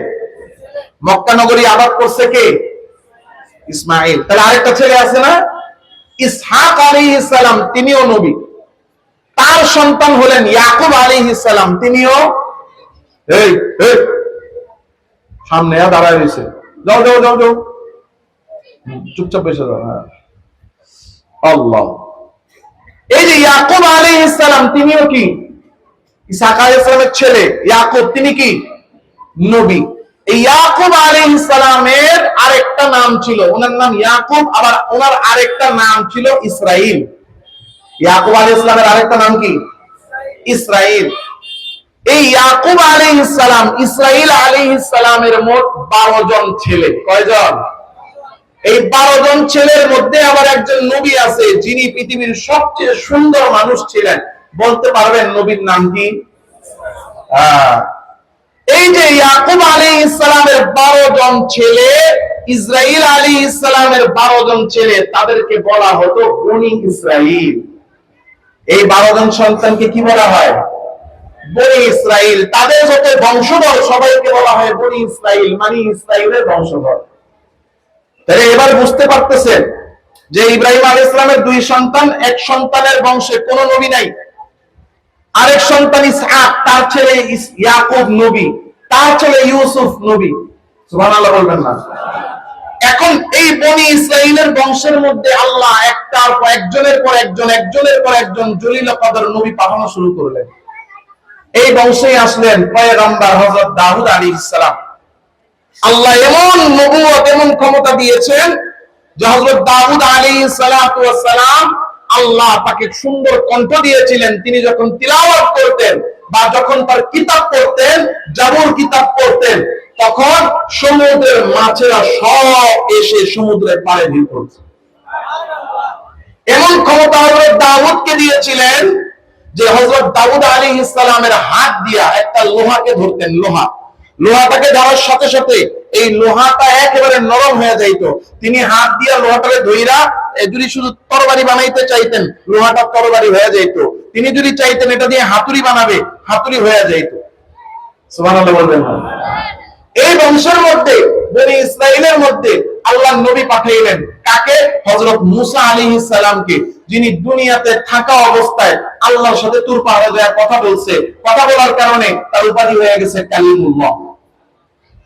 মক্কা নগরী আবাদ করছে কে? ইসমাইল। তাহলে আরেকটা ছেলে আছে না, ইসহাক আলাইহিস সালাম, তিনিও নবী। তার সন্তান হলেন ইয়াকুব আলাইহিস সালাম, তিনিও এই সামনে দাঁড়ায় রয়েছে। যাও যাও যাও যাও, চুপচাপ বসে যাও। হ্যাঁ, আল্লাহ। এই যে ইয়াকুব আলাইহিস সালাম, তিনিও কি ইসহাক আলাইহিস সালামের ছেলে। ইয়াকুব তিনি কি নবী। এই ইয়াকুব আলাইহিস সালামের আরেকটা নাম ছিল, ওনার নাম ইয়াকুব, আবার ওনার আরেকটা নাম ছিল ইসরাইল। ইয়াকুব আলাইহিস সালামের আরেকটা নাম কি? ইসরাইল। এই ইয়াকুব আলাইহিস সালাম, ইসরাইল আলাইহিস সালামের মোট 12 জন ছেলে। কয়জন? এই 12 জন ছেলের মধ্যে আবার একজন নবী আছে, যিনি পৃথিবীর সবচেয়ে সুন্দর মানুষ ছিলেন। বলতে পারবেন নবীর নাম কি? এই যে ইয়াকুব আলাইহিস সালামের 12 জন ছেলে, ইসরাইল আলাইহিস সালামের 12 জন ছেলে, তাদেরকে বলা হতো বনি ইসরাইল। এই 12 জন সন্তানকে কি বলা হয়? বনি ইসরাইল। তাদের যত বংশধর সবাইকে বলা হয় বনি ইসরাইল, মানে ইসরাইলের বংশধর। তাহলে এবার বুঝতে পারতেছেন যে ইব্রাহিম আলাইহিস সালামের 2 সন্তান, এক সন্তানের বংশে কোন নবী নাই। আরেক সন্তান ইসহাক, তার ছেলে ইয়াকুব নবী, তার ছেলে ইউসুফ নবী। সুবহানাল্লাহ বলবেন না? এখন এই বনি ইসরাইলের বংশের মধ্যে আল্লাহ একটার পর একজনের পর একজন, একজনের পর একজন জলিল কদর নবী পাঠানো শুরু করলেন। এই বংশে আসলেন পয়গম্বর হযরত দাউদ আলাইহিস সালাম। আল্লাহ এমন নবুয়ত, এমন ক্ষমতা দিয়েছেন যে হযরত দাউদ আলাইহিস সালাতু ওয়াস সালাম, আল্লাহ তাকে সুন্দর কণ্ঠ দিয়েছিলেন। তিনি যখন তিলাওয়াত করতেন বা যখন তার কিতাব পড়তেন, জাবুর কিতাব পড়তেন, তখন সমুদ্রের মাছেরা সব এসে সমুদ্রের পাড়ে ভিড় করত। এমন ক্ষমতা হযরত দাউদকে দিয়েছিলেন যে হযরত দাউদ আলাইহিস সালামের হাত দিয়া একটা লোহাকে ধরতেন, লোহাটাকে ধরার সাথে সাথে এই লোহাটা একেবারে নরম হয়ে যাইতো। তিনি হাত দিয়া লোহাটাকে ধইরা যদি শুধু তরবারি বানাইতে চাইতেন, লোহাটা তরবারি হয়ে যাইতো। তিনি যদি চাইতেন এটা দিয়ে হাতুড়ি বানাবে, হাতুড়ি হয়ে যাইতো। সুবহানাল্লাহ বলবেন না? এই বংশের মধ্যে, বনি ইসরাইলের মধ্যে আল্লাহ নবী পাঠাইলেন কাকে? হযরত মুসা আলাইহিস সালামকে, যিনি দুনিয়াতে থাকা অবস্থায় আল্লাহর সাথে তুর পাহাড়ে যায় কথা বলছে। কথা বলার কারণে তার উপাধি হয়ে গেছে কালিমুল্লাহ।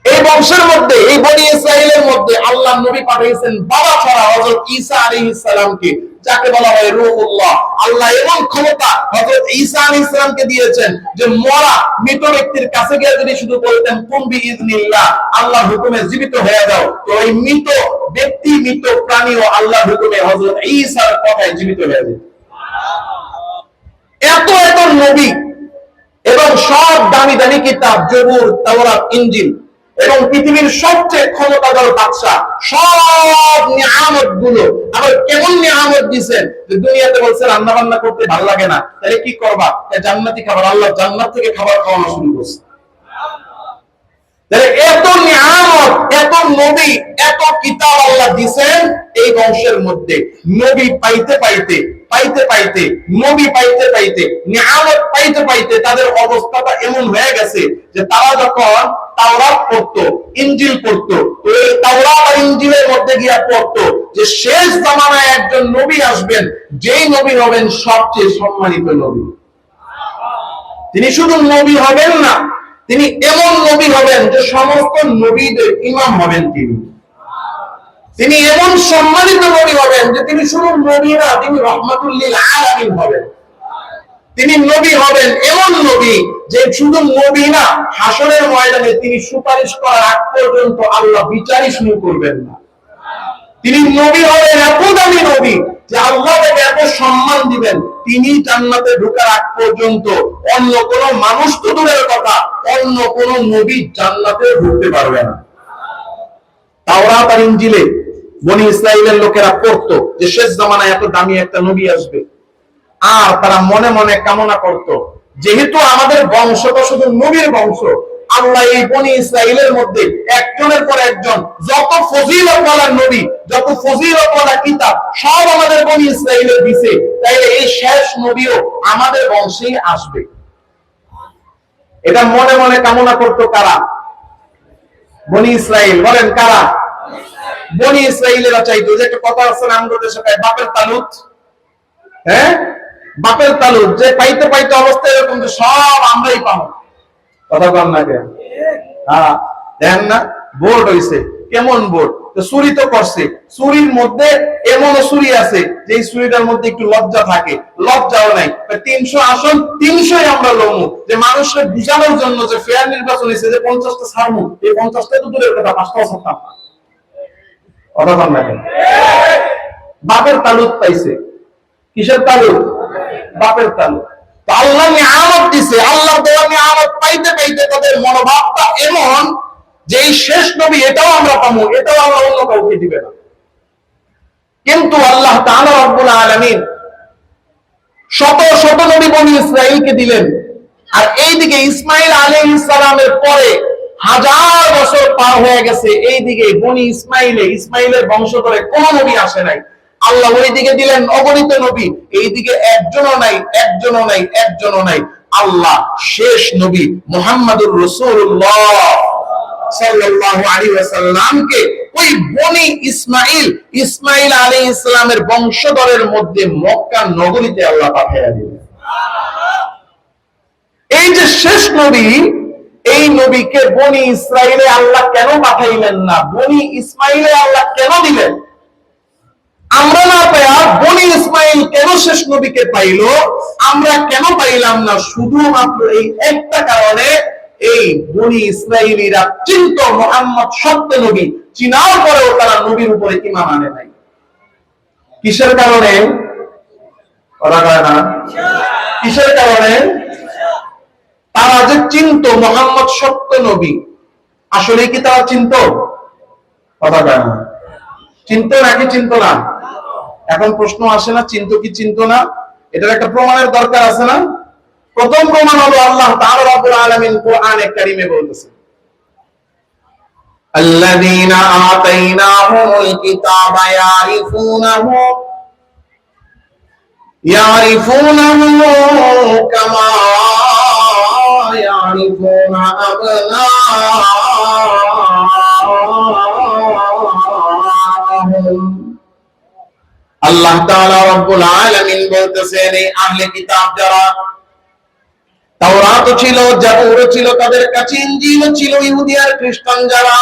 এই বংশের মধ্যে, এই বনি ইসরাইলের মধ্যে আল্লাহ নবী পাঠিয়েছেন বাবা ছাড়া হযরত ঈসা আলাইহিস সালামকে, যাকে বলা হয় রূহুল্লাহ। আল্লাহ এমন ক্ষমতা হযরত ঈসা আলাইহিস সালামকে দিয়েছেন যে মরা মৃত ব্যক্তির কাছে গিয়ে যদি শুধু বলতেন কুম বিইজনিল্লাহ, আল্লাহর হুকুমে জীবিত হয়ে যাও, তো ওই মৃত ব্যক্তি, মৃত প্রাণীও আল্লাহর হুকুমে হযরত ঈসার কথায় জীবিত হয়ে যেত। এত এত নবী এবং সব দামি দামি কিতাব, জবুর, তাওরাত, ইনজিল, এবং পৃথিবীর সবচেয়ে ক্ষমতাধর বাদশা, সব নিয়ামত গুলো আবার কেমন নিয়ামত দিয়েছেন যে দুনিয়াতে বলছে রান্না বান্না করতে ভালো লাগে না, তাহলে কি করবা? জান্নাতি খাবার, আল্লাহ জান্নাত থেকে খাবার খাওয়ানো শুরু করছে। তাহলে এত নিয়ামত এত নবী এত কিতাব আল্লাহ দিয়েছেন এই বংশের মধ্যে। নবী পাইতে পাইতে পাইতে পাইতে নবী পাইতে পাইতে নিয়ামত পাইতে পাইতে তাদের অবস্থাটা এমন হয়ে গেছে যে তারা যখন তাওরাত পড়তো, ইনজিল পড়তো, তো এই তাওরাত আর ইনজিলের মধ্যে গিয়া পড়তো যে শেষ জামানায় একজন নবী আসবেন, যেই নবী হবেন সবচেয়ে সম্মানিত নবী। তিনি শুধু নবী হবেন না, তিনি এমন নবী হবেন যে সমস্ত নবীদের ইমাম হবেন। তিনি এমন সম্মানিত নবী হবেন যে তিনি শুধু নবী না, তিনি রহমাতুল লিল আলামিন হবেন। তিনি নবী হবেন এমন নবী যে শুধু নবী না, হাসরের ময়দানে তিনি সুপারিশ করার আগ পর্যন্ত আল্লাহ বিচারই শুরু করবেন না। তিনি নবী হবেন এত দামি নবী যে আল্লাহ তাকে এত সম্মান দিবেন, তিনি জান্নাতে ঢোকার আগ পর্যন্ত অন্য কোন মানুষ তো দূরের কথা, অন্য কোন নবী জান্নাতে ঢুকতে পারবে না। তাওরাত আর ইনজিলে বনি ইসরাইলের লোকেরা পড়তো যে শেষ জামানায় এত দামি একটা নবী আসবে, আর তারা মনে মনে কামনা করত যেহেতু আমাদের বংশ তো শুধু নবীর বংশ, আল্লাহ এই বনি ইসরাইলের মধ্যে একজনের পর একজন যত ফজিলতওয়ালা নবী, যত ফজিলতওয়ালা কিতাব সব আমাদের বনি ইসরাইলের দিছে, তাইলে এই শেষ নবীও আমাদের বংশেই আসবে। এটা মনে মনে কামনা করত কারা? বনি ইসরাইল। বলেন কারা? বনি ইসরাইলেরা চাইতো। যে একটা কথা আছে না আমাদের দেশে, বাপের তালুত। হ্যাঁ, বাপের তালুত, যে পাইতে পাইতে অবস্থা এরকম যে সব আমরাই পাবো। কথা বল না কেন? হ্যাঁ, দেখেন না বোর্ড হইছে, কেমন বোর্ড? চুরি তো করছে, চুরির মধ্যে এমন চুরি আছে যে এই চুরিটার মধ্যে একটু লজ্জা থাকে, লজ্জাও নাই। 300 আসন 300ই আমরা লমু, যে মানুষকে বুঝানোর জন্য যে ফেয়ার নির্বাচন হয়েছে, যে 50টা ছাড়মু, এই 50টা তো দূরের কথা, 5টাও ছাড়তাম। কথা বল না কেন? বাপের তালুত পাইছে। কিসের তালুত? বাপের তালুত। আল্লাহ নিয়ামত দিছে, আল্লাহ দেওয়া নিয়ামত পাইতে পাইতে তাদের মনোভাবটা এমন যে এই শেষ নবী এটাও আমরা পাবো, এটাও আমরা অন্য কাউকে দিবে না। কিন্তু আল্লাহ তাআলা রব্বুল আলামিন শত শত নবী বনি ইসরাইলকে দিলেন, আর এইদিকে ইসমাইল আলাইহিস সালামের পরে 1000 বছর পার হয়ে গেছে, এইদিকে বনি ইসমাইলের বংশধরে কোন নবী আসে নাই। আল্লাহ ওইদিকে দিলেন অগণিত নবী, এইদিকে একজনও নাই, একজনও নাই, একজনও নাই। আল্লাহ শেষ নবী মুহাম্মদুর রাসূলুল্লাহ সাল্লাল্লাহু আলাইহি ওয়াসাল্লামকে ওই বনি ইসমাইল আলাইহিস সালামের বংশধরের মধ্যে মক্কা নগরীতে আল্লাহ পাঠিয়ে দিলেন। এই যে শেষ নবী, এই নবীকে বনি ইসরাইলে আল্লাহ কেন পাঠাইলেন না? বনি ইসমাইলে আল্লাহ কেন দিলেন? আমরা না পাইয়া বনি ইসমাইল কেন শেষ নবীকে পাইলো, আমরা কেন পাইলাম না? শুধুমাত্র এই একটা কারণে, এই বনি ইসরাইলীরা চিন্ত মুহাম্মদ সত্য নবী, চিনার পরেও তারা নবীর উপরে ঈমান আনে নাই। কিসের কারণে? ওরা কয় না কিসের কারণে? তারা যে চিন্ত মুহাম্মদ সত্য নবী, আসলে কি তারা চিন্ত? কথা কয় না। চিন্ত নাকি চিন্ত না? এখন প্রশ্ন আসে না, চিন্ত কি চিন্ত না? এটার একটা প্রমাণের দরকার আছে না? প্রথম প্রমাণ হলো আল্লাহ তাআলা রব্বুল আলামিন কোরআনে কারীমে বলতেছেন, আল্লাযীনা আতাইনাহুমুল কিতাবা ইয়ারিফুনাহু কামা ইয়ারিফুনা আবনাআহুম। আল্লাহ তাআলা রব্বুল আলামিন বলতেছেন, এই আহলে কিতাব যারা, তাওরাত ছিল, জাবুর ছিল তাদের কাছে, ইনজিল ছিল, ইহুদি আর খ্রিস্টান যারা,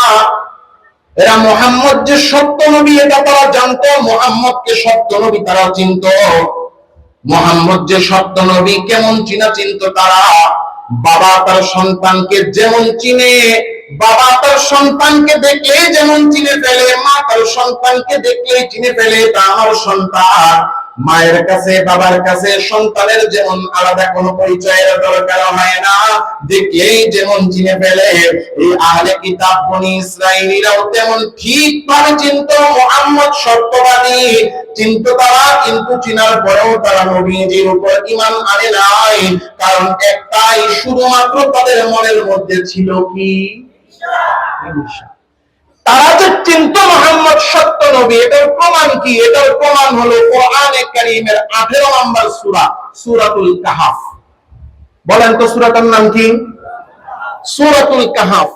এরা মুহাম্মদ যে সত্য নবী এটা তারা জানতো, মুহাম্মদকে সত্য নবী তারা চিনতো। মুহাম্মদ যে সত্য নবী কেমন চিনতো তারা? বাবা তার সন্তানকে যেমন চিনে, বাবা তার সন্তানকে দেখলেই যেমন চিনে ফেলে, মা তার সন্তানকে দেখলেই চিনে ফেলে তা আমার সন্তান। মায়ের কাছে বাবার কাছে সন্তানের যেমন আলাদা কোনো পরিচয়ের দরকার হয় না, দেখলেই যেমন চিনে ফেলে, এই আহলে কিতাব বনি ইসরাইলীরাও তেমন ঠিকভাবে চিনতো মুহাম্মদ সত্যবাদী, চিনতো তারা। কিন্তু চিনার পরেও তারা নবীজির উপর ঈমান আনে নাই, কারণ একটাই, শুধুমাত্র তাদের মনের মধ্যে ছিল কি? ঈর্ষা। তারা যে চিন্ত মুহাম্মদ সত্য নবী, এটার প্রমাণ কি? এটার প্রমাণ হলো কোরআনে কারীমের 18 নম্বর সূরা, সূরাতুল কাহফ। বলেন তো সূরাটার নাম কি? সূরাতুল কাহফ।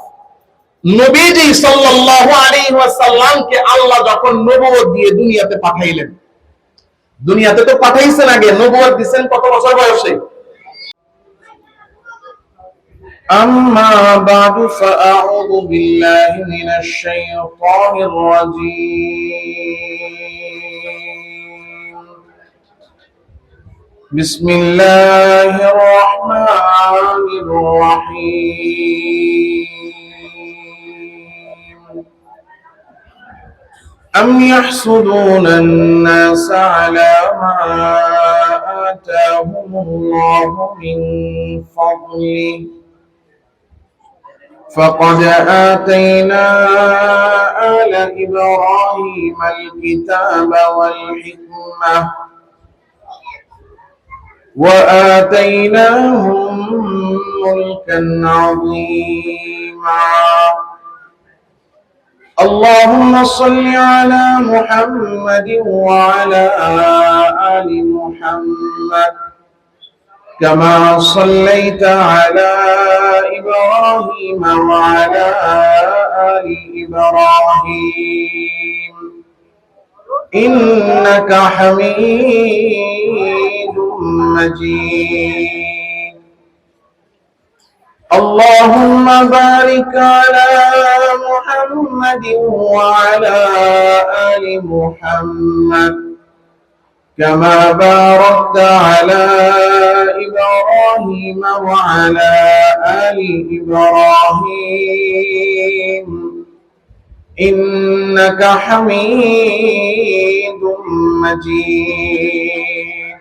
নবীজি সাল্লাল্লাহু আলাইহি ওয়াসাল্লামকে আল্লাহ যখন নবুয়ত দিয়ে দুনিয়াতে পাঠাইলেন, দুনিয়াতে তো পাঠাইছেন, আগে নবুয়ত দিবেন কত বছর বয়সে? أما بعد فأعوذ بالله من الشيطان الرجيم. بسم الله الرحمن الرحيم. أم يحسدون الناس على ما آتاهم الله من فضله فقد آتينا آل إبراهيم الكتاب والحكمة وآتيناهم ملكا عظيما. اللهم صل على محمد وعلى آل محمد كما صليت على إبراهيم وعلى آل إبراهيم إنك حميد مجيد. اللهم بارك على محمد وعلى آل محمد كما باركت على إبراهيم وعلى آل إبراهيم إنك حميد مجيد.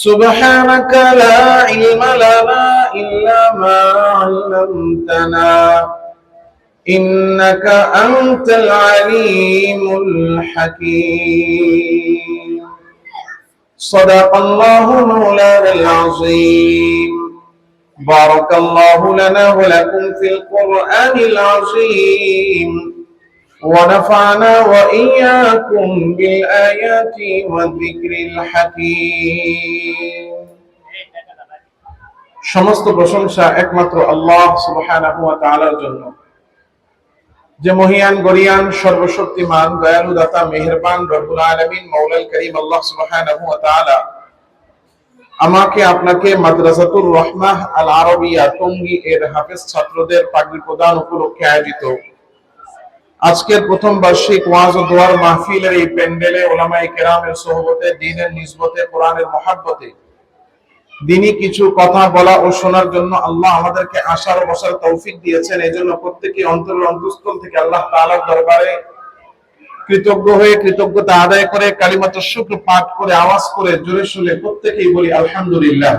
سبحانك لا علم لنا إلا ما علمتنا إنك أنت العليم الحكيم. صدق الله مولانا العظيم. بارك الله لنا ولكم في القرآن العظيم ونفعنا وإياكم بالآيات والذكر الحكيم. সমস্ত প্রশংসা একমাত্র আল্লাহ সুবহানাহু ওয়া তাআলার জন্য, যে মহিয়ান গরিয়ান সর্বশক্তিমান দয়ালু দাতা মেহেরবান রব্বুল আলামিন মাওলাল করিম আল্লাহ সুবহানাহু ওয়া তাআলা আমাকে আপনাকে মাদ্রাসাতুর রহমাহ আল আরবিয়া টঙ্গী এর হাফেজ ছাত্রদের পাগড়ি প্রদান উপলক্ষে আয়োজিত আজকের প্রথম বার্ষিক ওয়াজ ও দোয়ার মাহফিলের এই প্যান্ডেলে উলামায়ে কেরামের সোহবতে, দ্বীনের নিসবতে, কোরআনের মহব্বতে দিনই কিছু কথা বলা ও শোনার জন্য আল্লাহ আমাদেরকে আসার বসার তৌফিক দিয়েছেন। এই জন্য প্রত্যেকে অন্তরের অন্তঃস্থল থেকে আল্লাহ তাআলার দরবারে কৃতজ্ঞ হয়ে কৃতজ্ঞতা আদায় করে কালিমাতুশ শুকর পাঠ করে আওয়াজ করে জোরে শুনে প্রত্যেকেই বলি আলহামদুলিল্লাহ।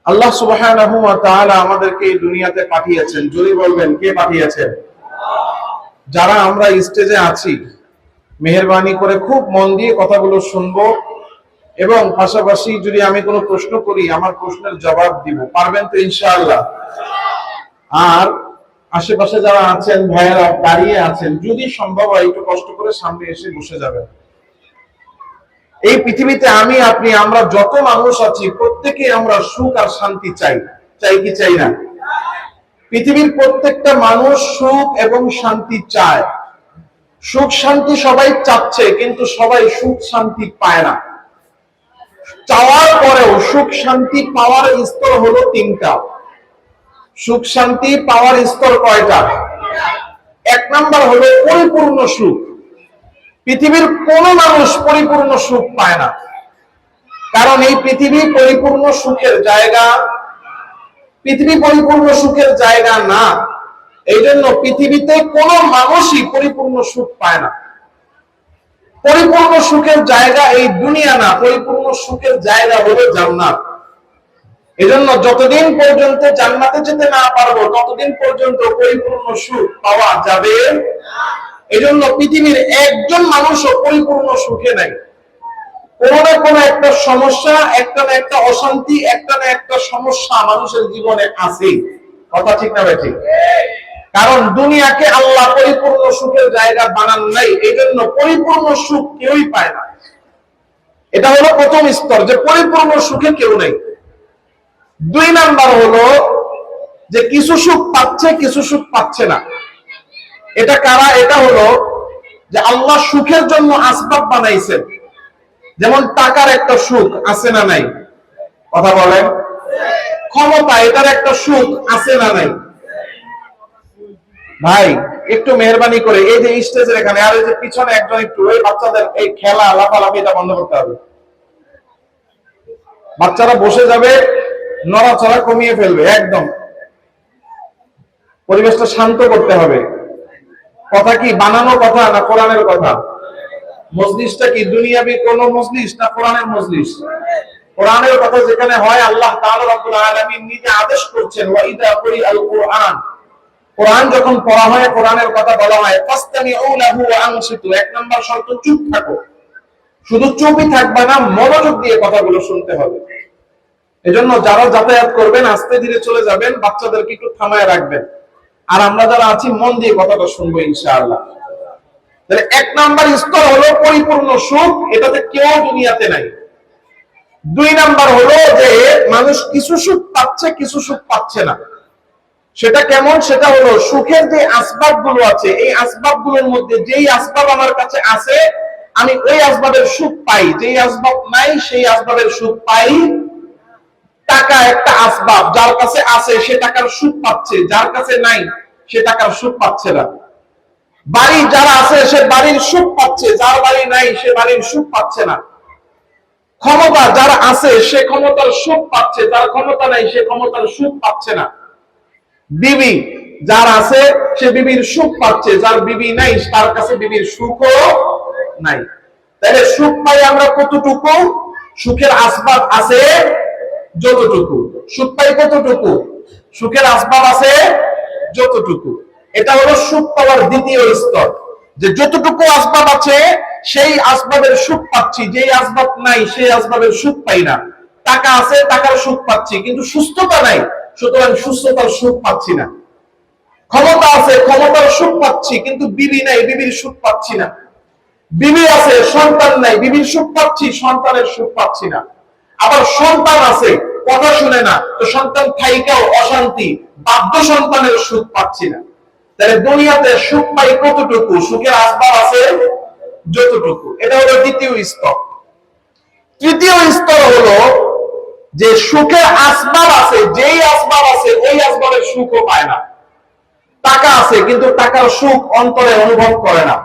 আল্লাহ সুবহানাহু ওয়া তাআলা আমাদেরকে এই দুনিয়াতে পাঠিয়েছেন, জোরে বলবেন কে পাঠিয়েছেন? যারা আমরা স্টেজে আছি, মেহেরবানি করে খুব মন দিয়ে কথাগুলো শুনবো এবং পাশাপাশি যদি আমি কোনো প্রশ্ন করি আমার প্রশ্নের জবাব দিব, পারবেন তো ইনশাআল্লাহ? আর আশেপাশে যারা আছেন, ভাইয়েরা দাঁড়িয়ে আছেন, যদি সম্ভব হয় একটু কষ্ট করে সামনে এসে বসে যাবেন। এই পৃথিবীতে আমি আপনি আমরা যত মানুষ আছি প্রত্যেকে আমরা সুখ আর শান্তি চাই, চাই কি চাই না? পৃথিবীর প্রত্যেকটা মানুষ সুখ এবং শান্তি চায়। সুখ শান্তি সবাই চাচ্ছে, কিন্তু সবাই সুখ শান্তি পায় না। চাওয়ার পরেও সুখ শান্তি পাওয়ার স্তর হলো তিনটা। সুখ শান্তি পাওয়ার স্তর কয়টা? এক নাম্বার হলো পরিপূর্ণ সুখ। পৃথিবীর কোন মানুষ পরিপূর্ণ সুখ পায় না, কারণ এই পৃথিবী পরিপূর্ণ সুখের জায়গা, পৃথিবী পরিপূর্ণ সুখের জায়গা না। এই জন্য পৃথিবীতে কোন মানুষই পরিপূর্ণ সুখ পায় না। পরিপূর্ণ সুখের জায়গা এই দুনিয়া না, পরিপূর্ণ সুখের জায়গা হলো জান্নাত। এজন্য যতদিন পর্যন্ত জান্নাতে যেতে না পারবো ততদিন পর্যন্ত পরিপূর্ণ সুখ পাওয়া যাবে না। এজন্য পৃথিবীর একজন মানুষও পরিপূর্ণ সুখে নাই। কোনো না কোনো একটা সমস্যা, একটা না একটা অশান্তি, একটা না একটা সমস্যা মানুষের জীবনে আছে। কথা ঠিক না ভাই? ঠিক। কারণ দুনিয়াকে আল্লাহ পরিপূর্ণ সুখের জায়গা বানান নাই, এই জন্য পরিপূর্ণ সুখ কেউই পায় না। এটা হলো প্রথম স্তর, যে পরিপূর্ণ সুখে কেউ নেই। 2 নাম্বার হলো যে কিছু সুখ পাচ্ছে, কিছু সুখ পাচ্ছে না। এটা কারা? এটা হলো যে আল্লাহ সুখের জন্য আসবাব বানাইছেন। যেমন টাকার একটা সুখ আছে না নাই? কথা বলেন। ক্ষমতা, এটার একটা সুখ আছে না নাই? ভাই একটু মেহরবানি করে এই যে স্টেজের এখানে আর এই যে পিছনে একজন একটু ওই বাচ্চাদের এই খেলা লাফালাফি এটা বন্ধ করতে হবে। বাচ্চারা বসে যাবে, নড়াচড়া কমিয়ে ফেলবে, একদম পরিবেশটা শান্ত করতে হবে। কথা কি বানানো কথা না কোরআনের কথা? মজলিসটা কি দুনিয়াবি কোন মজলিস না কোরআনের মজলিস? কোরআনের কথা যেখানে হয়, আল্লাহ তাআলা রব্বুল আলামিন নিজে আদেশ করছেন, ওয়া ইযা কুরিআল কুরআন, কোরআন যখন পড়া হয়, কোরআনের কথা বলা হয়, ফাসতামিউ লাহু ওয়া আনসিতু। 1 নাম্বার শর্ত, চুপ থাকো। শুধু চুপই থাকবে না, মনোযোগ দিয়ে কথাগুলো শুনতে হবে। এজন্য যারা যাতায়াত করবেন আস্তে ধীরে চলে যাবেন, বাচ্চাদেরকে একটু থামায় রাখবেন, আর আমরা যারা আছি মন দিয়ে কথাটা শুনবো ইনশাআল্লাহ। তাহলে 1 নাম্বার স্তর হলো পরিপূর্ণ সুখ, এটাতে কেউ দুনিয়াতে নাই। 2 নাম্বার হলো যে মানুষ কিছু সুখ পাচ্ছে, কিছু সুখ পাচ্ছে না। সেটা কেমন? সেটা হলো সুখের যে আসবাবগুলো আছে, এই আসবাবগুলোর মধ্যে যেই আসবাব আমার কাছে আছে আমি ওই আসবাবের সুখ পাই, যেই আসবাব নাই সেই আসবাবের সুখ পাই। টাকা একটা আসবাব, যার কাছে আছে সে টাকার সুখ পাচ্ছে, যার কাছে নাই সে টাকার সুখ পাচ্ছে না। বাড়ি যারা আছে সে বাড়ির সুখ পাচ্ছে, যার বাড়ি নাই সে বাড়ির সুখ পাচ্ছে না। ক্ষমতা যার আছে সে ক্ষমতার সুখ পাচ্ছে, যার ক্ষমতা নাই সে ক্ষমতার সুখ পাচ্ছে না। বিবি যার আছে সে বিবির সুখ পাচ্ছে, যার বিবি নাই তার কাছে বিবির সুখও নাই। তাহলে সুখ পাই আমরা কতটুকু? সুখের আসবাব আছে যতটুকু। সুখ পাই কতটুকু? সুখের আসবাব আছে যতটুকু। এটা হলো সুখ পাওয়ার দ্বিতীয় স্তর, যে যতটুকু আসবাব আছে সেই আসবাবের সুখ পাচ্ছি, যেই আসবাব নাই সেই আসবাবের সুখ পাই না। টাকা আছে, টাকার সুখ পাচ্ছি, কিন্তু সুস্থতা নাই, সুতরাং সুস্থতার সুখ পাচ্ছি না। ক্ষমতা আছে, ক্ষমতার সুখ পাচ্ছি, কিন্তু বিবি নাই, বিবির সুখ পাচ্ছি না। বিবি আছে, সন্তান নাই, বিবির সুখ পাচ্ছি, সন্তানের সুখ পাচ্ছি না। আবার সন্তান আছে, কথা শুনে না, তো সন্তান থাইকাও অশান্তি, বাধ্য সন্তানের সুখ পাচ্ছি না। তাহলে দুনিয়াতে সুখ পাই কতটুকু? সুখের আসবাব আছে যতটুকু। এটা হলো দ্বিতীয় স্তর। তৃতীয় স্তর হলো যে সুখের আসবাব আছে, যেই আসবাব আছে ওই আসবাবের সুখও পায় না। টাকা আছে কিন্তু টাকার সুখ অন্তরে অনুভব করে না।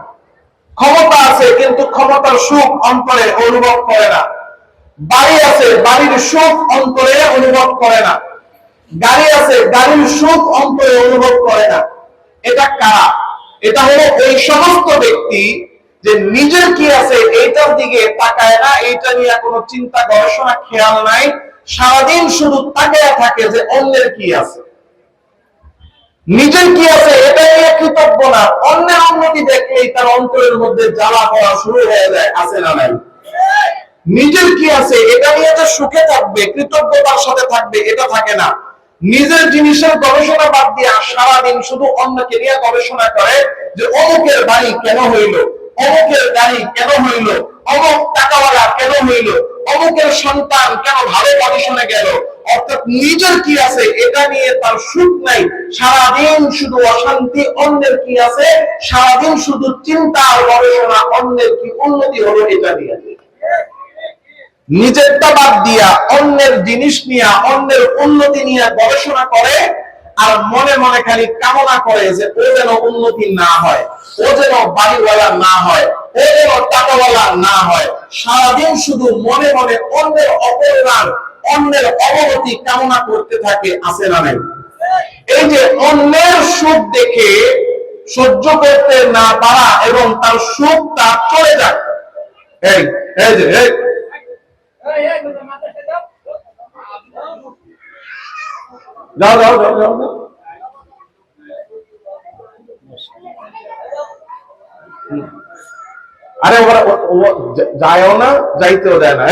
ক্ষমতা আছে কিন্তু ক্ষমতার সুখ অন্তরে অনুভব করে না। বাড়ি আছে, বাড়ির সুখ অন্তরে অনুভব করে না। গাড়ি আছে, গাড়ির সুখ অন্তরে অনুভব করে না। এটা কারা? এটা হলো ওই সমস্ত ব্যক্তি যে নিজের কি আছে এইটার দিকে তাকায় না, এইটা নিয়ে কোনো চিন্তা গবেষণা খেয়াল নাই, সারাদিন শুধু তাকায় থাকে যে অন্যের কি আছে। নিজের কি আছে এটা নিয়ে কৃতজ্ঞ না, অন্যের উন্নতি দেখলেই তার অন্তরের মধ্যে জ্বালা করা শুরু হয়ে যায়, আছে না নাই? নিজের কি আছে এটা নিয়ে যে সুখে থাকবে, কৃতজ্ঞতার সাথে থাকবে, এটা থাকে না। নিজের জিনিসের গবেষণা বাদ দিয়ে সারাদিন শুধু অন্যকে নিয়ে গবেষণা করে, যে অমুকের বাড়ি কেন হইল, অমুকের গাড়ি কেন হইল, অমুক টাকাওয়ালা কেন হইল, অমুকের সন্তান কেন ভালো পজিশনে গেল। অর্থাৎ নিজের কি আছে এটা নিয়ে তার সুখ নাই, সারাদিন শুধু অশান্তি। অন্যের কি আছে, সারাদিন শুধু চিন্তা আর গবেষণা, অন্যের কি উন্নতি হলো এটা নিয়ে। নিজেরটা বাদ দিয়া অন্যের জিনিস নিয়ে, অন্যের উন্নতি নিয়ে গবেষণা করে, আর মনে মনে খালি কামনা করে যে ও যেন উন্নতি না হয়, ও যেন বাড়িওয়ালা না হয়, ও যেন টাকাওয়ালা না হয়। সারাদিন শুধু মনে মনে অন্যের অপরাধ, অন্যের অবনতি কামনা করতে থাকে, আছে না নাই? এই যে অন্যের সুখ দেখে সহ্য করতে না পারা এবং তার সুখটা চলে যায়। এই এই যে যাও যাও যাও যাও, আরে ওরা যায়ও না, যাইতেও দেয় না।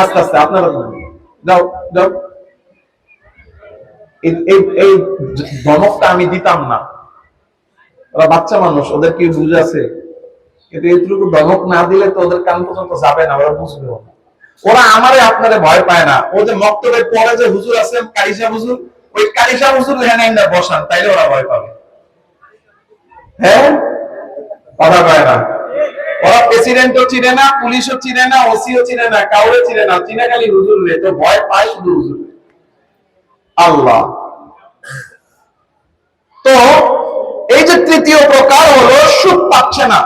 আস্তে আস্তে আপনারা যাও যাও। এই ধমকটা আমি দিতাম না। ওরা বাচ্চা মানুষ, ওদের কি বুঝ আছে? কিন্তু এইটুকু ধমক না দিলে তো ওদের কান পর্যন্ত যাবে না, ওরা বুঝবে না। ওরা আমারে আপনারে ভয় পায় না। ও যে মক্তবের পরে যে হুজুর আছেন কারিশা হুজুর, ওই কারিশা হুজুর হেনাইন্দা বসান, তাইলে ওরা ভয় পাবে। হ্যাঁ, কথা কয় না। ওরা প্রেসিডেন্টও চিনে না, পুলিশও চিনে না, ওসিও চিনে না, কাউরে চিনে না, চিনে খালি হুজুর রে। তো ভয় পায় শুধু হুজুর। আল্লাহ। তো এই যে তৃতীয় প্রকার হলো সুখ পাচ্ছে না।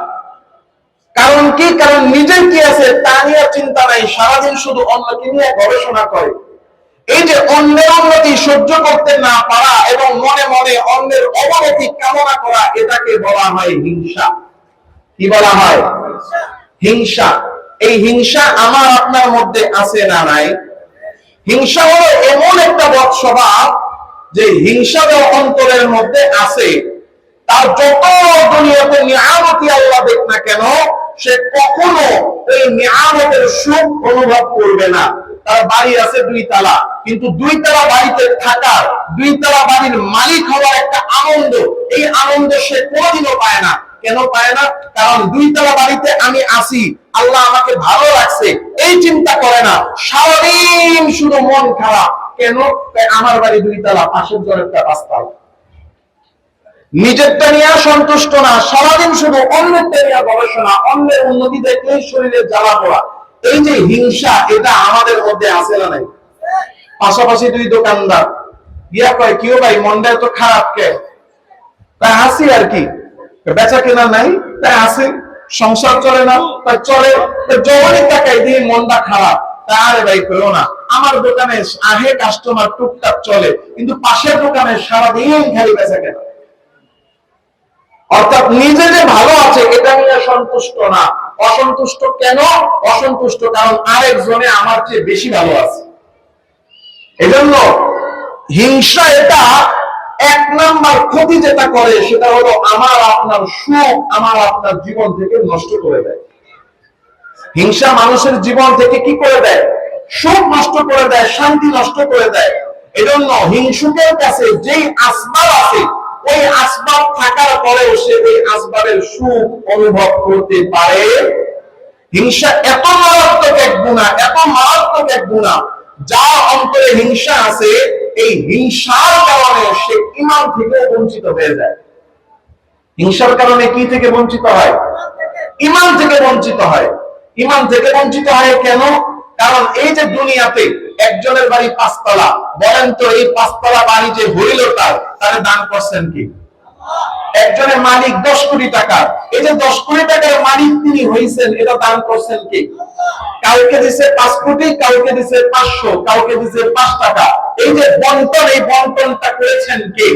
কারণ কি? কারণ নিজের কি আছে তা নিয়ে চিন্তা নাই, সারাদিন শুধু অন্যকে নিয়ে গবেষণা করে। এই যে অন্যের উন্নতি সহ্য করতে না পারা এবং মনে মনে অন্যের অবনতি কামনা করা, এটাকে বলা হয় হিংসা। কি বলা হয়? হিংসা। এই হিংসা আমার আপনার মধ্যে আছে না নাই? হিংসা হলো এমন একটা বদ স্বভাব যে হিংসা অন্তরের মধ্যে আছে, তার যত দুনিয়াতে নিয়ামতি আল্লাহ দেখ না কেন, সে কখনো এই নিয়ামতের সুখ অনুভব করবে না। তার বাড়ি আছে 2 তলা, কিন্তু 2 তলা বাড়িতে থাকার, 2 তলা বাড়ির মালিক হওয়ার একটা আনন্দ, এই আনন্দ সে কোনোদিনও পায় না। কেন পায় না? কারণ 2 তলা বাড়িতে আমি আসি, আল্লাহ আমাকে ভালো রাখছে, এই চিন্তা করে না। সারাদিন শুধু মন খারাপ। কেন? আমার বাড়ি 2 তলা, পাশের জনেরটা 5 তলা। নিজেরটা নিয়ে সন্তুষ্ট না, সারাদিন শুধু অন্যেরটা নিয়ে গবেষণা, অন্যের উন্নতি দেখলেই শরীরে জ্বালা পোড়া। এই যে হিংসা, এটা আমাদের মধ্যে আছে না নাই? পাশাপাশি 2 দোকানদার গিয়া কয়, কিও ভাই মনটা এত খারাপ কে? তাই হাসি আর কি, বেচা কেনা নাই, তাই হাসি। সংসার চলে না, তাই চলে। যখনই টাকাই দিয়ে মনটা খারাপ, তারে ভাই করো না, আমার দোকানে আহে কাস্টমার টুকটাক চলে, কিন্তু পাশের দোকানে সারাদিন খালি বেচা কেনা। অর্থাৎ নিজে যে ভালো আছে এটা নিয়ে সন্তুষ্ট না। অসন্তুষ্ট কেন? অসন্তুষ্ট কারণ আরেকজনে আমার চেয়ে বেশি ভালো আছে। এজন্য হিংসা এটা 1 নাম্বার ক্ষতি যেটা করে, সেটা হলো আমার আপনার সুখ, আমার আপনার জীবন থেকে নষ্ট করে দেয়। হিংসা মানুষের জীবন থেকে কি করে দেয়? সুখ নষ্ট করে দেয়, শান্তি নষ্ট করে দেয়। এজন্য হিংসুকের কাছে যেই আসবাব আছে, ওই আসবাব থাকার পরেও সে ওই আসবাবের সুখ অনুভব করতে পারে। হিংসা এত মারাত্মক এক গুনাহ, এত মারাত্মক এক গুনাহ, যার অন্তরে হিংসা আছে, এই হিংসার কারণে সে ঈমান থেকে বঞ্চিত হয়ে যায়। হিংসার কারণে কি থেকে বঞ্চিত হয়? ঈমান থেকে বঞ্চিত হয়। ঈমান থেকে বঞ্চিত হয় কেন? কারণ এই যে দুনিয়াতে একজনের বাড়ি 5 তলা, বলেন তো এই 5 তলা বাড়ি যে হইল তার দান করছেন কি? একজনের মালিক 10 কোটি টাকা, এই যে 10 কোটি টাকার মালিক তিনি হইছেন, এটা দান করছেন কি? কাউকে দিছে 5 কোটি, কাউকে দিছে 500, কাউকে দিছে 5 টাকা। এই যে বন্টন, এই বন্টনটা করেছেন কে?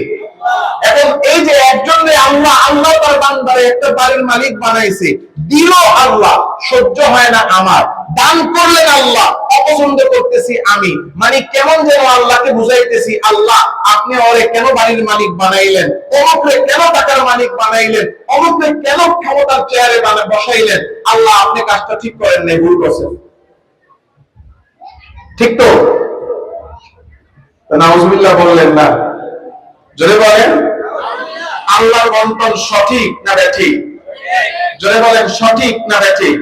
এখন এই যে একজনে আল্লাহ তার বান্দারে একটা বাড়ির মালিক বানাইছে, দিল আল্লাহ, সহ্য হয় না আমার, দান করলেন আল্লাহ, অপছন্দ করতেছি আমি। মানে কেমন যেন আল্লাহকে বুঝাইতেছি, আল্লাহ আপনি ওরে কেন বাড়ির মালিক বানাইলেন, অমুকরে কেন টাকার মালিক বানাইলেন, অমুকরে কেন ক্ষমতার চেয়ারে বসাইলেন, আল্লাহ আপনি কাজটা ঠিক করেন নাই, ভুল করছেন। ঠিক তো? নাউজুবিল্লাহ বললেন না? জোরে বলেন। আল্লাহর বন্টন সঠিক না ঠিক? জোরে বলেন সঠিক না ঠিক?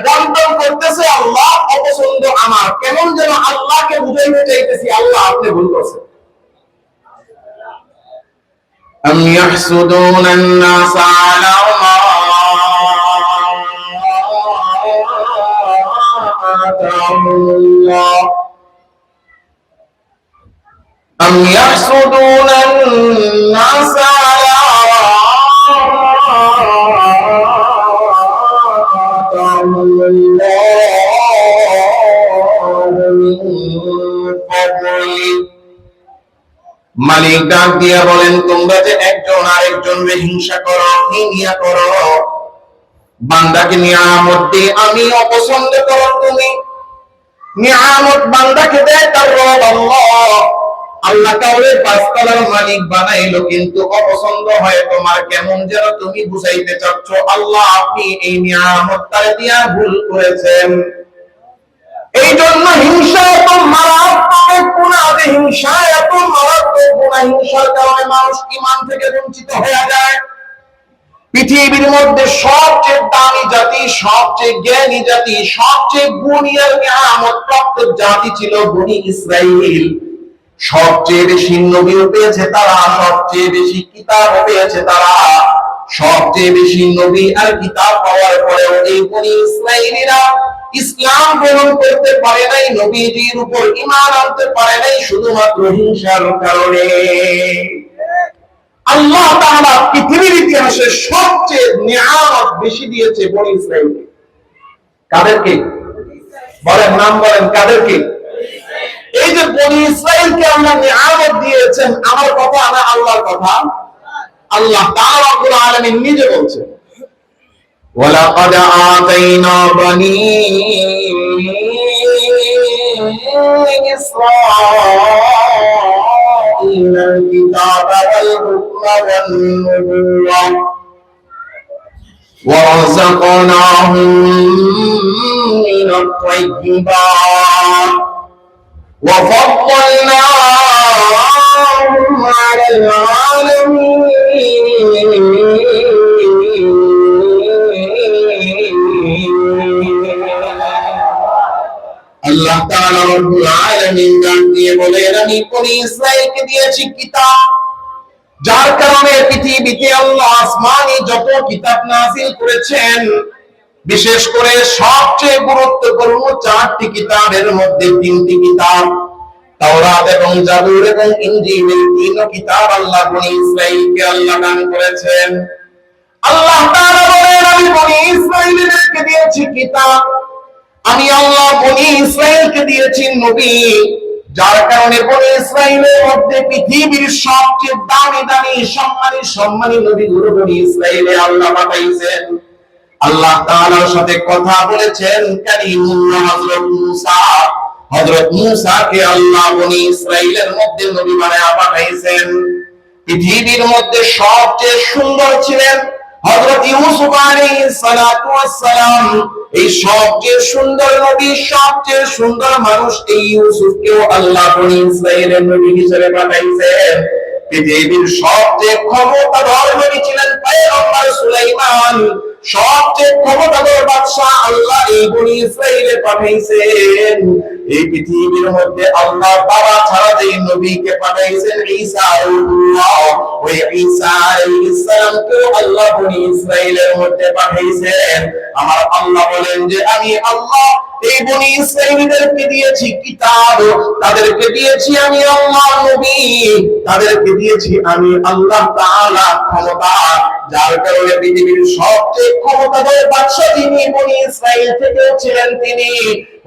বন্টন করতেছে আল্লাহ, অপছন্দ আমার, কেমন যেন আল্লাহকে বুঝাইতে চাইতেছি, আল্লাহ আপনি ভুল করছেন। আম ইয়াহসুদুনা আন-নাস আলা মা আতাহুল্লাহ أم يحسدون الناس على آتاهم الله من فضله। মালিক ডাক দিয়া বলেন, তোমরা যে একজন আরেকজনের হিংসা করো, হিংসা করো, বান্দাকে নিয়ামত দিয়ে আমি অপছন্দ করো। তুমি নিয়ামত বান্দাকে দেয় তার রব আল্লাহ। আল্লাহ কাউরে 5 তলার মালিক বানাইলো, কিন্তু অপছন্দ হয় তোমার, কেমন যেন তুমি বুঝাইতে চাচ্ছ আল্লাহ আপনি এই নিয়ামতটা দিয়া ভুল করেছেন। এই জন্য হিংসা তো মারাত্মক গুনাহ। হিংসা এত মারাত্মক গুনাহ, হিংসার কারণে মানুষ ঈমান থেকে বঞ্চিত হয়ে যায়। পৃথিবীর মধ্যে সবচেয়ে দামি জাতি, সবচেয়ে জ্ঞানী জাতি, সবচেয়ে গুণী আর নিয়ামত প্রাপ্ত জাতি ছিল বনি ইসরাইল। সবচেয়ে বেশি নবী পেয়েছে তারা, সবচেয়ে বেশি কিতাব পেয়েছে তারা। সবচেয়ে বেশি নবী আর কিতাব পাওয়ার পরেও এই বনি ইসরাইলীরা ইসলাম গ্রহণ করতে পারে নাই, নবীজির উপর ঈমান আনতে পারে নাই, শুধুমাত্র হিংসার কারণে। আল্লাহ তাআলা পৃথিবীর ইতিহাসে সবচেয়ে নিয়ামত বেশি দিয়েছে বনি ইসরাইলকে। কাদেরকে বলেন, নাম বলেন, কাদেরকে? এই যে বনি ইসরাইলকে আল্লাহ নিয়ামত দিয়েছেন, আমার কথা না আল্লাহর কথা। আল্লাহ তাআলা রব্বুল আলামিন নিজে বলছেন, ওয়ালাকাদ আতাইনা বনি ইসরাঈলাল কিতাবা ওয়াল হুকমা ওয়ান নুবুওয়া ওয়ারাযাকনাহুম মিনাত তাইয়্যিবাত وفضلناهم على العالمين আল্লাহ তাআলা রব্বুল আলামিন গান দিয়ে বলেন, আমি বনি ইসরাইলকে দিয়েছি কিতাব, যার কারণে পৃথিবীতে আল্লাহ আসমানি যত কিতাব নাযিল করেছেন, বিশেষ করে সবচেয়ে গুরুত্বপূর্ণ 4টি কিতাবের মধ্যে 3টি কিতাব, তাওরাত এবং জাবুর এবং ইনজিল, এই 3 কিতাব আল্লাহ বনি ইসরাইলকে আল্লাহ দান করেছেন। আল্লাহ তাআলা বলেন, আমি বনি ইসরাইলকে দিয়েছি কিতাব, আমি আল্লাহ বনি ইসরাইলকে দিয়েছি নবী, যার কারণে বনি ইসরাইলের মধ্যে পৃথিবীর সবচেয়ে দামি দামি সম্মানী নবীগুলো বনি ইসরাইলে আল্লাহ পাঠাইছেন। আল্লাহ তাআলার সাথে কথা বলেছেন কালিমুল্লাহ হযরত মুসাকে আল্লাহ বনি ইসরাইলের মধ্যে নবী বানায়া পাঠাইছেন। পৃথিবীর মধ্যে সবচেয়ে সুন্দর ছিলেন হযরত ইউসুফ আলাইহিস সালাতু ওয়াস সালাম। এই সবচেয়ে সুন্দর নবী, সবচেয়ে সুন্দর মানুষ এই ইউসুফকেও আল্লাহ বনি ইসরাইলের নবী হিসেবে পাঠাইছেন। পৃথিবীর সবচেয়ে ক্ষমতাধর নবী ছিলেন পয়গম্বর সুলাইমান। সবচেয়ে ক্ষমতাধর বাদশা আল্লাহ এই বনি ইসরাইলে পাঠাইছেন। এই পৃথিবীর মধ্যে আল্লাহ বাবা ছাড়া যে নবীকে পাঠাইছেন ঈসা আল্লাহ, ওই ঈসা আলাইহিস সালামকে আল্লাহ বনি ইসরাইলের মধ্যে পাঠাইছেন। আমার আল্লাহ বলেন যে আমি আল্লাহ এই বনি ইসরাইলদেরকে দিয়েছি কিতাব, তাদেরকে দিয়েছি আমি আল্লাহ নবী, তাদেরকে দিয়েছি আমি আল্লাহ তাআলা ক্ষমতা, যার কারণে পৃথিবীর সবচেয়ে ক্ষমতাধর বাদশা যিনি বনি ইসরাইল থেকেও ছিলেন তিনি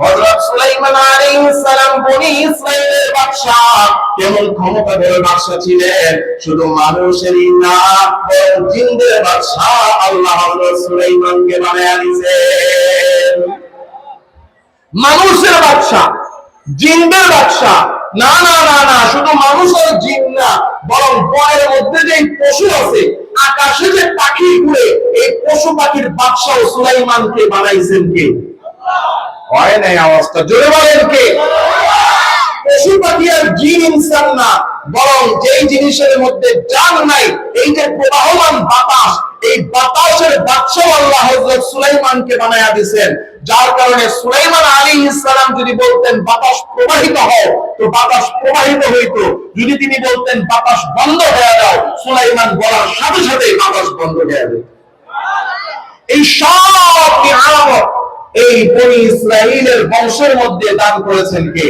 হযরত সুলাইমান আলাইহিস সালাম। বনি ইসরাইলের বাদশা কেমন ক্ষমতাধর বাদশা ছিলেন, শুধু মানুষেরই না বরং জিনদের বাদশা আল্লাহ হযরত সুলাইমানকে বানায়া দিয়েছেন। মানুষের বাদশা, জিনদের বাদশা না না না না, শুধু মানুষ আর জিন না, বরং বনের মধ্যে যে পশু আছে, আকাশে যে পাখি ঘুরে, এই পশু পাখির বাদশা সুলাইমানকে বানাইছেন কে? হয় নাই অবস্থা, জোরে বলেন কে? পশু পাখি আর জিন ইনসান না, বরং যেই জিনিসের মধ্যে জান নাই, এই যে প্রবাহমান বাতাস, এই বাতাসের বাদশা আল্লাহ হযরত সুলাইমানকে বানায়া দিয়েছেন। যার কারণে সুলাইমান আলাইহিস সালাম যদি বলতেন বাতাস প্রবাহিত হও, তো বাতাস প্রবাহিত হইতো। যদি তিনি বলতেন বাতাস বন্ধ হয়ে যাও, সুলাইমান বলার সাথে সাথে বাতাস বন্ধ হয়ে যাবে। এই সব নিয়ামত এই বনি ইসরাইলের বংশের মধ্যে দান করেছেন কে?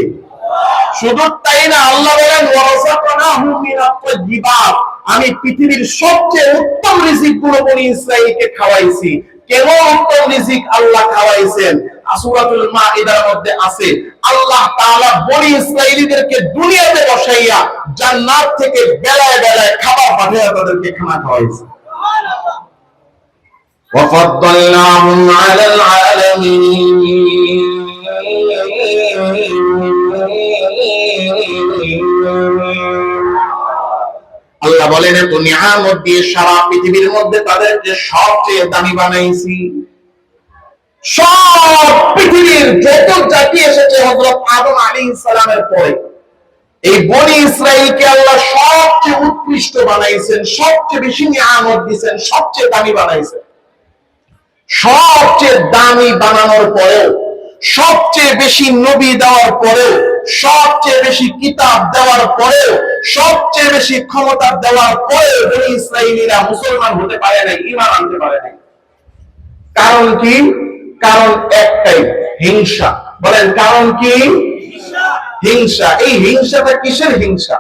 শুধু তাই না, আল্লাহ বলেন ওয়ারাযাকনাহুম মিনাত তাইয়্যিবাত, আমি পৃথিবীর সবচেয়ে উত্তম রিজিক গুলো বনি ইসরাইলকে খাওয়াইছি। কেমন উত্তম রিজিক আল্লাহ খাওয়াইছেন? সূরাতুল মাইদার মধ্যে আছে, আল্লাহ তাআলা বনি ইসরাইলীদেরকে দুনিয়াতে বসাইয়া জান্নাত থেকে বেলায় বেলায় খাবার পাঠিয়ে তাদেরকে খানা খাওয়াইছে। সুবহানাল্লাহ। وفضلناهم على العالمين আল্লাহ বলেন এত নিয়ামত দিয়ে সারা পৃথিবীর মধ্যে তাদেরকে সবচেয়ে দামি বানাইছি। সব পৃথিবীর যত জাতি এসেছে হযরত আদম আলাইহিস সালামের পরে, এই বনি ইসরাইলকে আল্লাহ সবচেয়ে উৎকৃষ্ট বানাইছেন, সবচেয়ে বেশি নিয়ামত দিয়েছেন, সবচেয়ে দামি বানাইছেন। সবচেয়ে দামি বানানোর পরেও, সবচেয়ে বেশি নবী দেওয়ার পরেও, সবচেয়ে বেশি কিতাব দেওয়ার পরেও, সবচেয়ে বেশি ক্ষমতা দেওয়ার পরেও বনি ইসরাইলীরা মুসলমান হতে পারে নাই, ঈমান আনতে পারে নাই। কারণ কি? কারণ একটাই, হিংসা। বলেন কারণ কি? হিংসা। এই হিংসাটা কিসের হিংসা?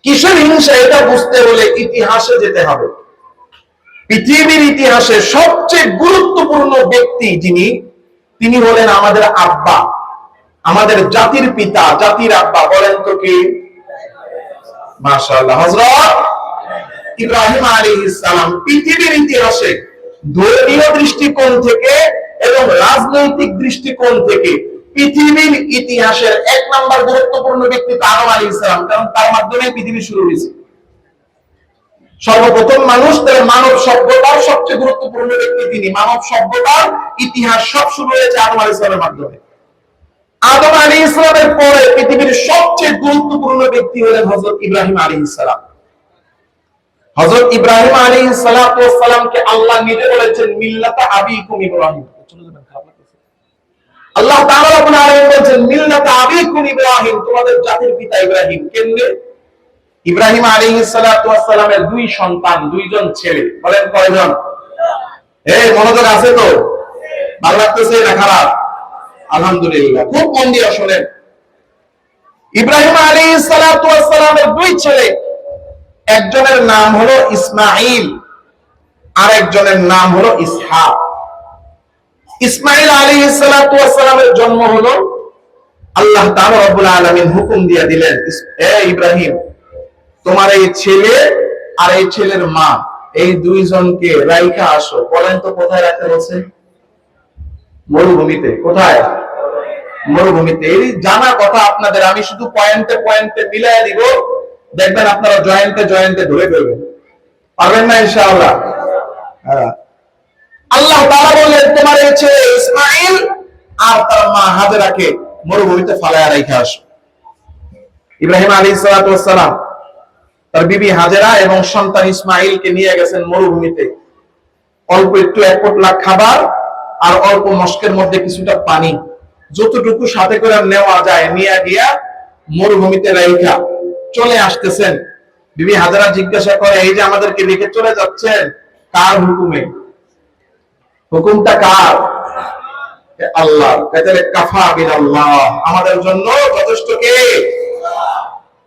কিসের হিংসা এটা বুঝতে হলে ইতিহাসে যেতে হবে। পৃথিবীর ইতিহাসে সবচেয়ে গুরুত্বপূর্ণ ব্যক্তি যিনি, তিনি হলেন আমাদের আব্বা, আমাদের জাতির পিতা, জাতির আব্বা। বলেন তো কি? মাশাআল্লাহ, হযরত ইব্রাহিম আলাইহিস সালাম। পৃথিবীর ইতিহাসে ধর্মীয় দৃষ্টিকোণ থেকে এবং রাজনৈতিক দৃষ্টিকোণ থেকে পৃথিবীর ইতিহাসের এক নম্বর গুরুত্বপূর্ণ ব্যক্তি আদম আলাইহিস সালাম, কারণ তার মাধ্যমে পৃথিবী শুরু হয়েছে। সর্বপ্রথম মানুষ, তার মানব সভ্যতার সবচেয়ে গুরুত্বপূর্ণ ব্যক্তি তিনি। মানব সভ্যতার ইতিহাস সব শুরু হয়েছে আদম আলাইহিস সালামের মাধ্যমে। আদম আলাইহিস সালামের পরে পৃথিবীর সবচেয়ে গুরুত্বপূর্ণ ব্যক্তি হলেন হযরত ইব্রাহিম আলাইহিস সালাম। হযরত ইব্রাহিম আলাইহিস সালামকে আল্লাহ নিজে বলেছেন মিল্লাতা আবিকুম ইব্রাহিম। আল্লাহ তাআলা রাব্বুল আলামিন বলেছেন মিল্লাতা আবিকুম ইব্রাহিম, তোমাদের জাতির পিতা ইব্রাহিম। কেমনে? ইব্রাহিম আলাইহিস সালামের দুই সন্তান, দুইজন ছেলে। বলেন কয়জন? এই মনোযোগ আছে তো? ভালো লাগতেছে না খারাপ? আলহামদুলিল্লাহ, খুব মন দিয়ে শুনেন। ইব্রাহিম আলাইহিস সালামের দুই ছেলে, একজনের নাম হলো ইসমাঈল, আর একজনের নাম হলো ইসহাক। ইসমাঈল আলাইহিস সালামের জন্ম হলো, আল্লাহ তাআলা রাব্বুল আলামিন হুকুম দিয়ে দিলেন, হে ইব্রাহিম, তোমার এই ছেলে আর এই ছেলের মা, এই দুইজনকে রাইখা আসো। বলেন তো কোথায় রাখতে বলছে? মরুভূমিতে। কোথায়? মরুভূমিতে। এই জানা কথা আপনাদের, আমি শুধু পয়েন্টে পয়েন্টে মিলাই দিব, দেখবেন আপনারা জয়েন্টে জয়েন্টে ধরে ফেলবেন। পারবেন না ইনশাআল্লাহ? আল্লাহ তাআলা বললেন তোমার এই ছেলে ইসমাঈল আর তার মা হাজেরাকে মরুভূমিতে ফালায়া রাইখা আসো। ইব্রাহিম আলাইহিস সালাম তার বিবি হাজেরা এবং সন্তান ইসমাঈলকে নিয়ে গেছেন মরুভূমিতে। অল্প একটু এক পোটলা খাবার আর অল্প মশকের মধ্যে কিছুটা পানি, যতটুকু সাথে করে নেওয়া যায় নিয়ে গিয়া মরুভূমিতে রাইখা চলে আসতেছেন। বিবি হাজেরা জিজ্ঞাসা করে, এই যে আমাদেরকে রেখে চলে যাচ্ছেন, কার হুকুমে? হুকুমটা কার? আল্লাহ। তাহলে কাফা বিল্লাহ, আমাদের জন্য যথেষ্ট কে?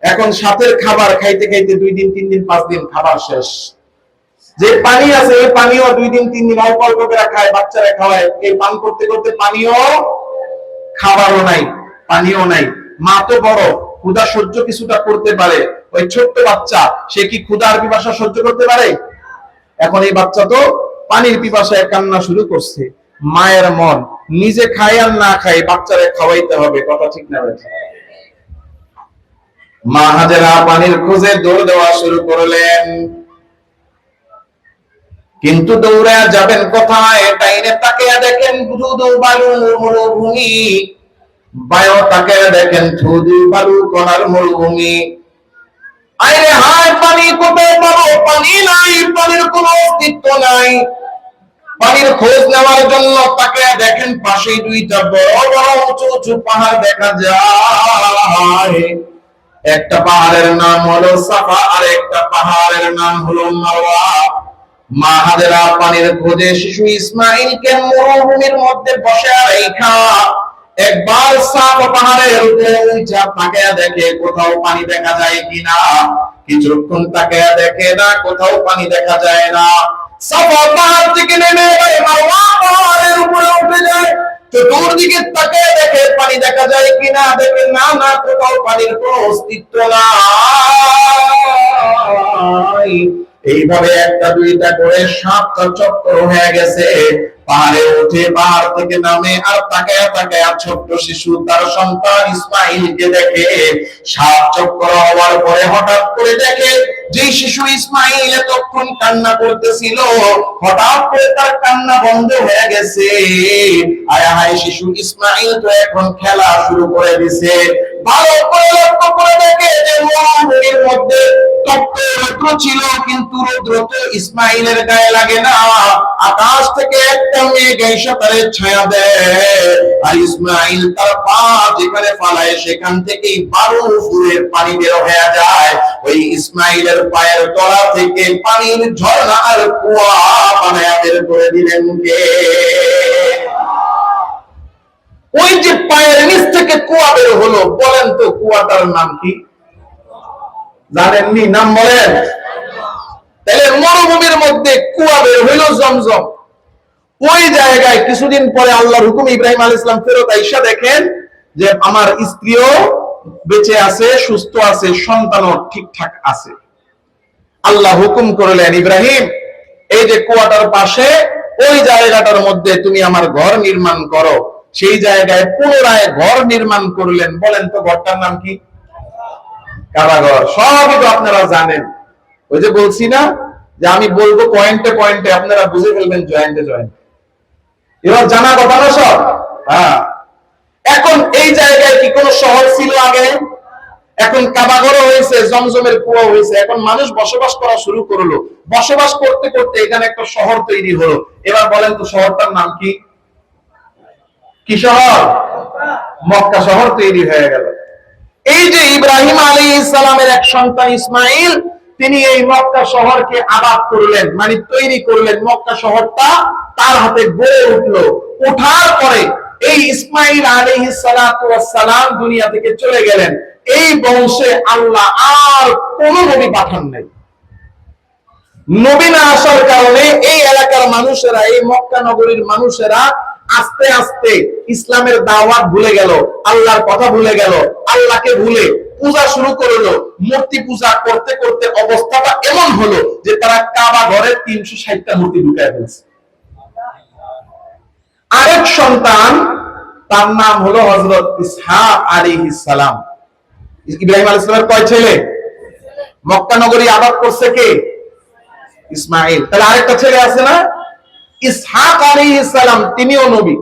এখন সাথের খাবার খাইতে খাইতে 2 দিন 3 দিন 5 দিন খাবার শেষ। যে পানি আছে এই পানিও 2 দিন 3 দিন অল্প অল্প করে খায়, বাচ্চারা খাওয়ায়। এই পান করতে করতে পানিও, খাবারও নাই, পানিও নাই। মা তো বড়, ক্ষুধা সহ্য কিছুটা করতে পারে, ওই ছোট্ট বাচ্চা সে কি ক্ষুধার পিপাসা সহ্য করতে পারে? এখন এই বাচ্চা তো পানির পিপাসায় কান্না শুরু করছে। মায়ের মন, নিজে খায় আর না খায় বাচ্চারে খাওয়াইতে হবে। কথা ঠিক না? মা হাজেরা পানির খোঁজে দৌড় দেওয়া শুরু করলেন, কিন্তু দৌড়ে যাবেন কোথায়? ডাইনে তাকিয়ে দেখেন ধুধু বালু মরুভূমি, বায়ো তাকিয়ে দেখেন ধুধু বালু কণার মরুভূমি। আরে হায়, পানি কোথায় পাবো? পানি নাই, পানির কোনো অস্তিত্ব নাই। পানির খোঁজ নেওয়ার জন্য তাকিয়ে দেখেন পাশেই 2টা বড় বড় উঁচু উঁচু পাহাড় দেখা যায়। একটা পাহাড়ের নাম হলো সাফা আর একটা পাহাড়ের নাম হলো মারওয়া। মা হাজেরা পানির খোঁজে শিশু ইসমাঈলকে মরুভূমির মধ্যে বসে রাইখা একবার সাফা পাহাড়ের উপরে উঠা তাকিয়ে দেখে কোথাও পানি দেখা যায় কিনা। কিছুক্ষণ তাকিয়ে দেখে না, কোথাও পানি দেখা যায় না। সাফা পাহাড় থেকে নেমে মারওয়া পাহাড়ের উপরে উঠে যায়, চতুর্দিকে তাকিয়ে দেখে পানি দেখা যায় কিনা। দেখে না, না, কোথাও পানির কোনো অস্তিত্ব নাই। এইভাবে একটা দুইটা করে 7টা চক্কর হয়ে গেছে। পাহাড়ে উঠে পাহাড় থেকে নামে আর তাকায়া তাকায়া ছোট্ট শিশু তার সন্তান ইসমাঈলকে দেখে। 7 চক্কর হওয়ার পরে হঠাৎ করে দেখে যে শিশু ইসমাঈল এতক্ষণ কান্না করতেছিল, হঠাৎ করে তার কান্না বন্ধ হয়ে গেছে। আয় হায়, শিশু ইসমাঈল তো এখন খেলা শুরু করে দিছে। ভালো করে লক্ষ্য করে দেখে যে মরুভূমির মধ্যে তপ্ত রৌদ্র ছিল, কিন্তু রৌদ্র তো ইসমাইলের গায়ে লাগে না। আকাশ থেকে একটা মেঘ এসে তার ছায়া দেয়, আর ইসমাইল তার পা যেখানে ফালায় সেখান থেকেই 12 ফুলের পানি বের হয়ে যায়। ওই ইসমাইলের পায়ের তলা থেকে পানির ঝর্ণা আর কুয়া বানায় বের করে দিলেন কে? ওই যে পায়ের নিচ থেকে কুয়া বের হলো, বলেন তো কুয়াটার নাম কি? জানেননি? নাম বলেন। তাহলে মরুভূমির মধ্যে কুয়া বের হইল জমজম। ওই জায়গায় কিছুদিন পরে আল্লাহর হুকুম ইব্রাহিম আলাইহিস সালাম ফেরত আইসা দেখেন যে আমার স্ত্রীও বেঁচে আছে, সুস্থ আছে, সন্তানও ঠিকঠাক আছে। আল্লাহ হুকুম করলেন, ইব্রাহিম এই যে কুয়াটার পাশে ওই জায়গাটার মধ্যে তুমি আমার ঘর নির্মাণ করো। সেই জায়গায় পুনরায় ঘর নির্মাণ করলেন। বলেন তো ঘরটার নাম কি? কাবাঘর। সবই তো আপনারা জানেন। ওই যে বলছি না যে আমি বলবো পয়েন্টে পয়েন্টে, আপনারা বুঝে ফেলবেন জয়েন্টে জয়েন্টে। এবার জানা কথা না সব? হ্যাঁ। এখন এই জায়গায় কি কোনো শহর ছিল আগে? এখন কাবাঘরও হয়েছে, জমজমের কুয়া হয়েছে, এখন মানুষ বসবাস করা শুরু করলো। বসবাস করতে করতে এখানে একটা শহর তৈরি হলো। এবার বলেন তো শহরটার নাম কি? কি শহর? মক্কা শহর তৈরি হয়ে গেল। এই যে ইব্রাহিম আলাইহিস সালামের এক সন্তান ইসমাইল, তিনি এই মক্কা শহরকে আবাদ করলেন, মানে তৈরি করলেন। মক্কা শহরটা তার হাতে গড়ে উঠলো। ওঠার পরে এই ইসমাইল আলাইহিস সালাতু ওয়াস সালাম দুনিয়া থেকে চলে গেলেন। এই বংশে আল্লাহ আর কোন নবী পাঠান নাই। নবী না আসার কারণে এই এলাকার মানুষেরা, এই মক্কা নগরীর মানুষেরা আস্তে আস্তে ইসলামের দাওয়াত ভুলে গেল, আল্লাহর কথা ভুলে গেল, আল্লাহকে ভুলে পূজা শুরু করলো। মূর্তি পূজা করতে করতে অবস্থাটা এমন হলো যে তারা কাবা ঘরে 360টা মূর্তি ঢুকায় ফেলছে। আরেক সন্তান, তার নাম হলো হযরত ইসহাক আলাইহিস সালাম। ইব্রাহিম আলাইহিস সালামের কয় ছেলে? মক্কা নগরী আবাদ করছে কে? ইসমাইল। তাহলে আরেকটা ছেলে আছে না, ইসহাক আলাইহিস সালাম, তিনিও নবী।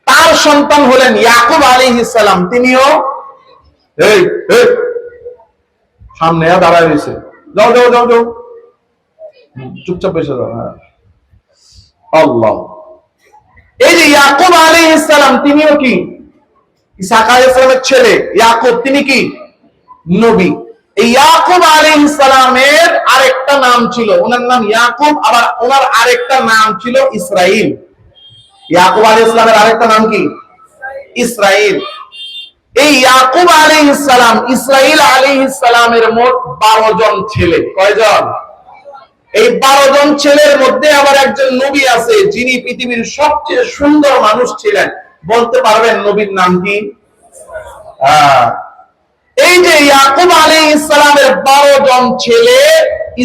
তার সন্তান হলেন ইয়াকুব আলাইহিস সালাম, তিনিও এই সামনে দাঁড়ায় রয়েছে। যাও যাও যাও যাও, চুপচাপ বসে যাও। হ্যাঁ, আল্লাহ। এই যে ইয়াকুব আলাইহিস সালাম, তিনিও কি ইসহাক আলাইহিস সালামের ছেলে। ইয়াকুব তিনি কি নবী। এই ইয়াকুব আলাইহিস সালামের আরেকটা নাম ছিল, ওনার নাম ইয়াকুব, আবার ওনার আরেকটা নাম ছিল ইসরাইল। ইয়াকুব আলাইহিস সালামের আরেকটা নাম কি? ইসরাইল। এই ইয়াকুব আলাইহিস সালাম, ইসরাইল আলাইহিস সালামের মোট 12 জন ছেলে। কয়জন? এই 12 জন ছেলের মধ্যে আবার একজন নবী আছে, যিনি পৃথিবীর সবচেয়ে সুন্দর মানুষ ছিলেন। বলতে পারবেন নবীর নাম কি? এই যে ইয়াকুব আলাইহিস সালামের 12 জন ছেলে,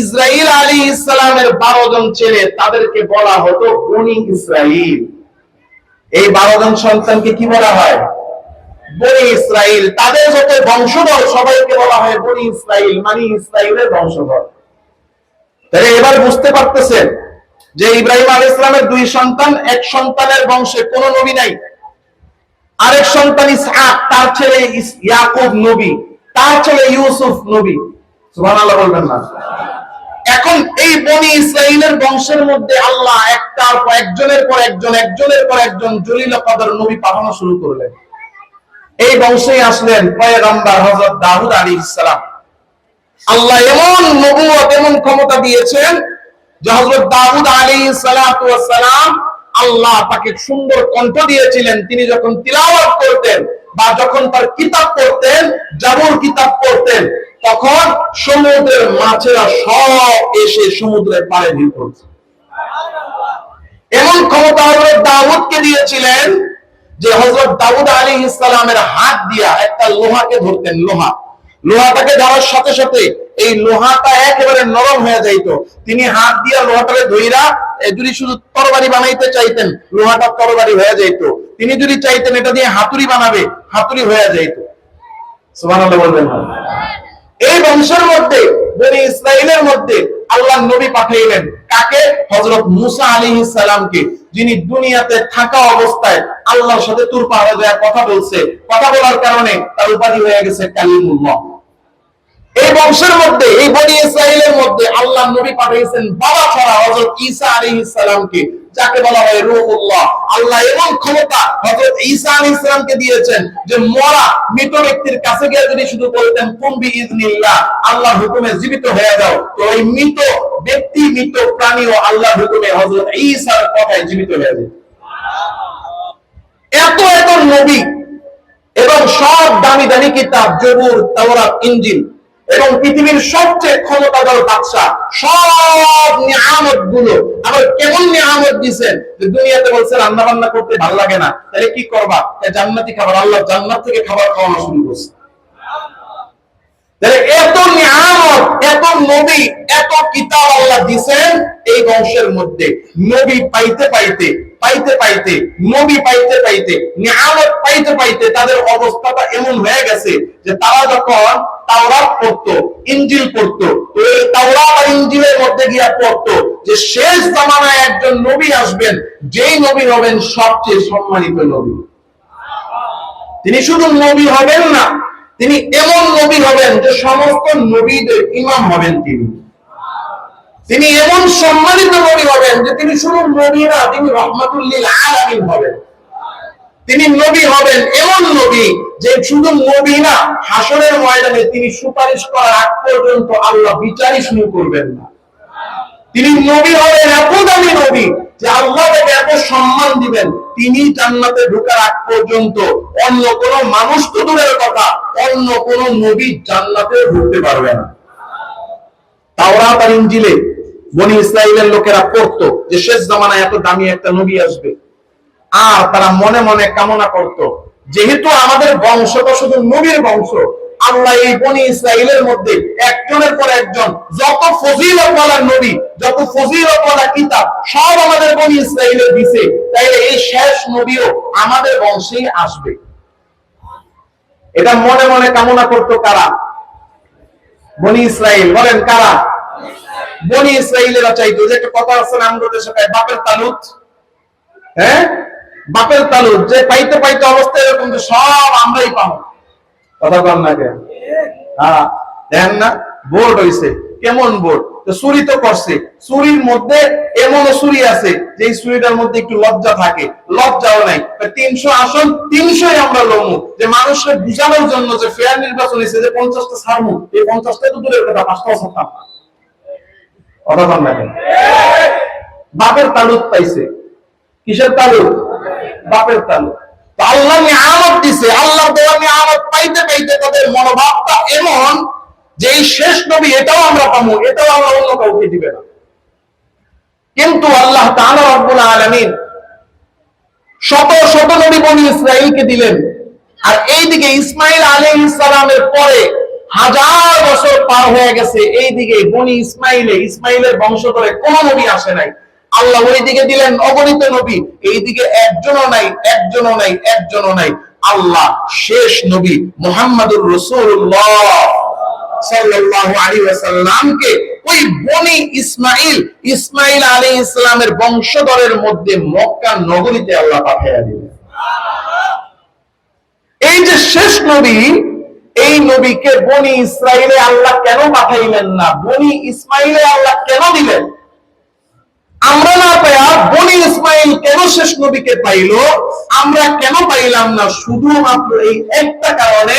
ইসরাইল আলাইহিস সালামের 12 জন ছেলে, তাদেরকে বলা হতো বনি ইসরাইল। এই 12 জন সন্তানকে কি বলা হয়? বনি ইসরাইল। তাদের যত বংশধর সবাইকে বলা হয় বনি ইসরাইল, মানে ইসরাইলের বংশধর। তাহলে এবার বুঝতে পারতেছেন যে ইব্রাহিম আলাইহিস সালামের 2 সন্তান, এক সন্তানের বংশে কোনো নবী নাই। আরেক সন্তান ইসহাক, তার ছেলে ইয়াকুব নবী, তার ছেলে ইউসুফ নবী। সুবহানাল্লাহ বলবেন না? এখন এই বনি ইসরাইলের বংশের মধ্যে আল্লাহ একটার পর একজনের পর একজন, একজনের পর একজন জলিল কদর নবী পাঠানো শুরু করলেন। এই বংশেই আসলেন পয়গম্বর হযরত দাউদ আলাইহিস সালাম। আল্লাহ এমন নবুয়ত, এমন ক্ষমতা দিয়েছেন যে হযরত দাউদ আলাইহিস সালাতু ওয়াস সালাম, আল্লাহ তাকে সুন্দর কণ্ঠ দিয়েছিলেন। তিনি যখন তিলাওয়াত করতেন বা যখন তার কিতাব পড়তেন, জাবুর কিতাব পড়তেন, তখন সমুদ্রের মাছেরা সব এসে সমুদ্রের পাড়ে ভিড় করত। এমন ক্ষমতা হযরত দাউদকে দিয়েছিলেন যে হযরত দাউদ আলাইহিস সালামের হাত দিয়া একটা লোহাকে ধরতেন, লোহাটাকে ধরার সাথে সাথে এই লোহাটা একেবারে নরম হয়ে যাইতো। তিনি হাত দিয়া লোহাটাকে ধইরা যদি শুধু তরবারি বানাইতে চাইতেন, লোহাটা তরবারি হয়ে যাইত। তিনি যদি চাইতেন এটা দিয়ে হাতুড়ি বানাবে, হাতুড়ি হয়ে যাইত। সুবহানাল্লাহ বলবেন না? এই বংশের মধ্যে বনি ইসরাইলের মধ্যে আল্লাহ নবী পাঠাইলেন কাকে? হযরত মুসা আলাইহিস সালামকে, যিনি দুনিয়াতে থাকা অবস্থায় আল্লাহর সাথে তুর পাহাড়ে যায় কথা বলছে। কথা বলার কারণে তার উপাধি হয়ে গেছে কালিমুল্লাহ। এই বংশের মধ্যে, এই বনি ইসরাইলের মধ্যে আল্লাহ নবী পাঠিয়েছেন বাবা ছাড়া হযরত ঈসা আলাইহিস সালামকে, যাকে বলা হয় রূহুল্লাহ। আল্লাহ এমন ক্ষমতা হযরত ঈসা আলাইহিস সালামকে দিয়েছেন যে মরা মৃত ব্যক্তির কাছে গিয়ে যদি শুধু বলতেন কুম বিইজনিল্লাহ, আল্লাহর হুকুমে জীবিত হয়ে যাও, তো ওই মৃত ব্যক্তি, মৃত প্রাণীও আল্লাহর হুকুমে হযরত ঈসার কথায় জীবিত হয়ে যায়। এত এত নবী এবং সব দামি দামি কিতাব, জবুর, তাওরাত, ইনজিল এবং পৃথিবীর সবচেয়ে ক্ষমতাধর বাদশা, সব নিয়ামত গুলো আবার কেমন নিয়ামত দিয়েছেন যে দুনিয়াতে বলছে রান্না বান্না করতে ভালো লাগে না, তাহলে কি করবা? জান্নাতি খাবার, আল্লাহ জান্নাত থেকে খাবার খাওয়ানো শুরু করছে। এত নিয়ামত, এত নবী, এত কিতাব আল্লাহ দিয়েছেন এই বংশের মধ্যে। নবী পাইতে পাইতে পাইতে পাইতে নবী পাইতে পাইতে নিয়ামত পাইতে পাইতে তাদের অবস্থাটা এমন হয়ে গেছে যে তারা যখন তাওরাত পড়তো, ইনজিল পড়তো, তো এই তাওরাত আর ইনজিলের মধ্যে গিয়া পড়তো যে শেষ জামানায় একজন নবী আসবেন, যেই নবী হবেন সবচেয়ে সম্মানিত নবী। তিনি শুধু নবী হবেন না, তিনি এমন নবী হবেন যে সমস্ত নবীদের ইমাম হবেন। তিনি এমন সম্মানিত নবী হবেন যে তিনি শুধু নবী না, তিনি রাহমাতুল লিল আলামিন হবেন। তিনি নবী হবেন এমন নবী যে শুধু নবী না, হাসরের ময়দানে তিনি সুপারিশ করার আগ পর্যন্ত আল্লাহ বিচারই শুরু করবেন না। তিনি নবী হবেন এত দামি নবী যে আল্লাহ তাকে এত সম্মান দিবেন, তিনি জান্নাতে ঢোকার আগ পর্যন্ত অন্য কোন মানুষ তো দূরের কথা, অন্য কোন নবী জান্নাতে ঢুকতে পারবে না। তাওরাত আর ইনজিলে বনি ইসরাইলের লোকেরা পড়তো যে শেষ জামানায় এত দামি একটা নবী আসবে, আর তারা মনে মনে কামনা করত যেহেতু আমাদের বংশ তো শুধু নবীর বংশ, আল্লাহ এই বনি ইসরাইলের মধ্যে একজনের পর একজন যত ফজিলতওয়ালা নবী, যত ফজিলতওয়ালা কিতাব সব আমাদের বনি ইসরাইলের দিছে, তাইলে এই শেষ নবীও আমাদের বংশেই আসবে। এটা মনে মনে কামনা করত কারা? বনি ইসরাইল। বলেন কারা? বনি ইসরাইলেরা চাইতো। যে একটা কথা আছে না আমাদের দেশে, বাপের তালুত। হ্যাঁ, বাপের তালুত, যে পাইতে পাইতে অবস্থা এরকম যে সব আমরাই পাবো। কথা বল না কেন? হ্যাঁ, দেখেন না বোর্ড হইছে, কেমন বোর্ড? চুরি তো করছে, চুরির মধ্যে এমনও চুরি আছে যে চুরিটার মধ্যে একটু লজ্জা থাকে, লজ্জাও নাই। 300 আসন 300ই আমরা লমু, যে মানুষের বুঝানোর জন্য যে ফেয়ার নির্বাচন হয়েছে যে 50টা ছাড়মু, এই 50টা তো দূরের কথা, 5টাও ছাড়তাম। কথা বল না কেন? বাপের তালুত পাইছে। কিসের তালুত? বাপের তালুত। আল্লাহ নিয়ামত দিছে, আল্লাহ দেওয়া নিয়ামত পাইতে পাইতে তাদের মনোভাবটা এমন যে এই শেষ নবী এটাও আমরা পাবো, এটাও আমরা অন্য কাউকে দিবে না। কিন্তু আল্লাহ তাআলা রব্বুল আলামিন শত শত নবী বনি ইসরাইলকে দিলেন, আর এইদিকে ইসমাইল আলাইহিস সালামের পরে 1000 বছর পার হয়ে গেছে, এইদিকে বনি ইসমাইলের বংশধরে কোন নবী আসে নাই। আল্লাহ ওইদিকে দিলেন অগণিত নবী, এইদিকে একজনও নাই, একজনও নাই, একজনও নাই। আল্লাহ শেষ নবী মুহাম্মদুর রাসূলুল্লাহ সাল্লাল্লাহু আলাইহি ওয়াসাল্লামকে ওই বনি ইসমাইল আলাইহিস সালামের বংশধরের মধ্যে মক্কা নগরীতে আল্লাহ পাঠিয়ে দিলেন। এই যে শেষ নবী, এই নবীকে বনি ইসরাইলে আল্লাহ কেন পাঠাইলেন না? বনি ইসমাইলে আল্লাহ কেন দিলেন? আমরা না পায়া বনি ইসমাইল কেন শেষ নবীকে পাইলো, আমরা কেন পাইলাম না? শুধুমাত্র এই একটা কারণে,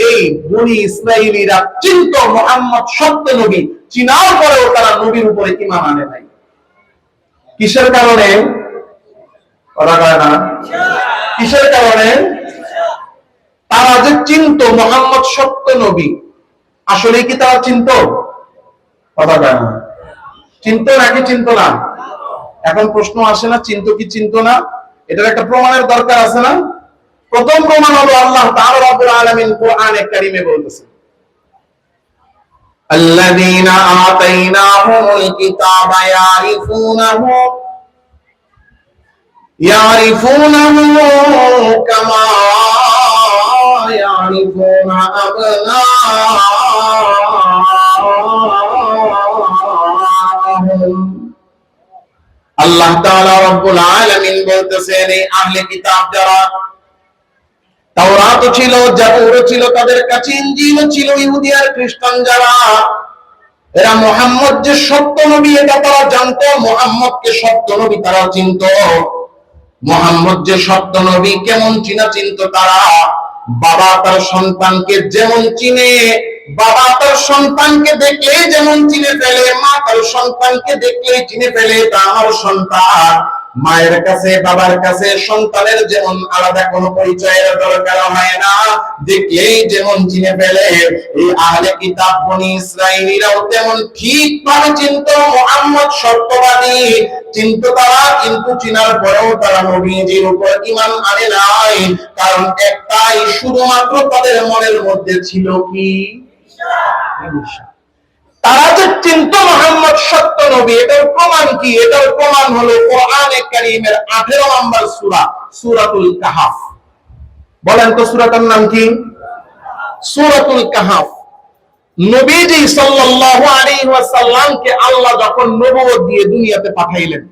এই বনি ইসরাইলীরা চিন্ত মুহাম্মদ সত্য নবী, চিনার পরেও তারা নবীর উপরে ঈমান আনে নাই। কিসের কারণে? ওরা কয় না কিসের কারণে? তারা যে চিন্ত মুহাম্মদ সত্য নবী, আসলে কি তারা চিন্ত? কথা কয় না। চিন্ত নাকি চিন্ত না? এখন প্রশ্ন আসে না চিন্ত কি চিন্ত না? এটার একটা প্রমাণের দরকার আছে না? প্রথম প্রমাণ হলো আল্লাহ তাআলা রব্বুল আলামিন কোরআনে কারীমে বলতেছেন, আল্লাযীনা আতাইনাহুমুল কিতাবা ইয়ারিফুনাহু কামা ইয়ারিফুনা আবনাআহুম আল্লাহ তাআলা রব্বুল আলামিন বলতেছেন, এই আহলে কিতাব যারা, তাওরাত ছিল, জাবুর ছিল তাদের কাছে, ইনজিল ছিল, ইহুদি আর খ্রিস্টান যারা, এরা মুহাম্মদ যে সত্য নবী এটা তারা জানতো, মুহাম্মদকে সত্য নবী তারা চিনতো। মুহাম্মদ যে সত্য নবী কেমন চিনা চিনতো তারা? বাবা তার সন্তানকে যেমন চিনে, বাবা তার সন্তানকে দেখলেই যেমন চিনে ফেলে, মা তার সন্তানকে দেখলেই চিনে ফেলে তা আমার সন্তান। মায়ের কাছে বাবার কাছে সন্তানের যেমন আলাদা কোনো পরিচয়ের দরকার হয় না, দেখলেই যেমন চিনে ফেলে, এই আহলে কিতাব বনি ইসরাঈলীরাও তেমন ঠিকভাবে চিনতো মুহাম্মদ সত্যবাদী, চিনতো তারা, কিন্তু চিনার পরেও তারা নবীজির উপর ঈমান আনে নাই। কারণ একটাই, শুধুমাত্র তাদের মনের মধ্যে ছিল কি? তারা যে চিনতো মুহাম্মদ সত্য নবী, এটার প্রমাণ কি? এটার প্রমাণ হলো কোরআনে কারীমের 18 নম্বর সূরা, সূরাতুল কাহফ। বলেন তো সূরাটার নাম কি? সূরাতুল কাহফ। নবীজি সাল্লাল্লাহু আলাইহি ওয়াসাল্লামকে আল্লাহ যখন নবুয়ত দিয়ে দুনিয়াতে পাঠাইলেন,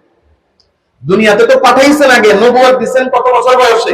দুনিয়াতে তো পাঠাইছেন, আগে নবুয়ত দিবেন কত বছর বয়সে?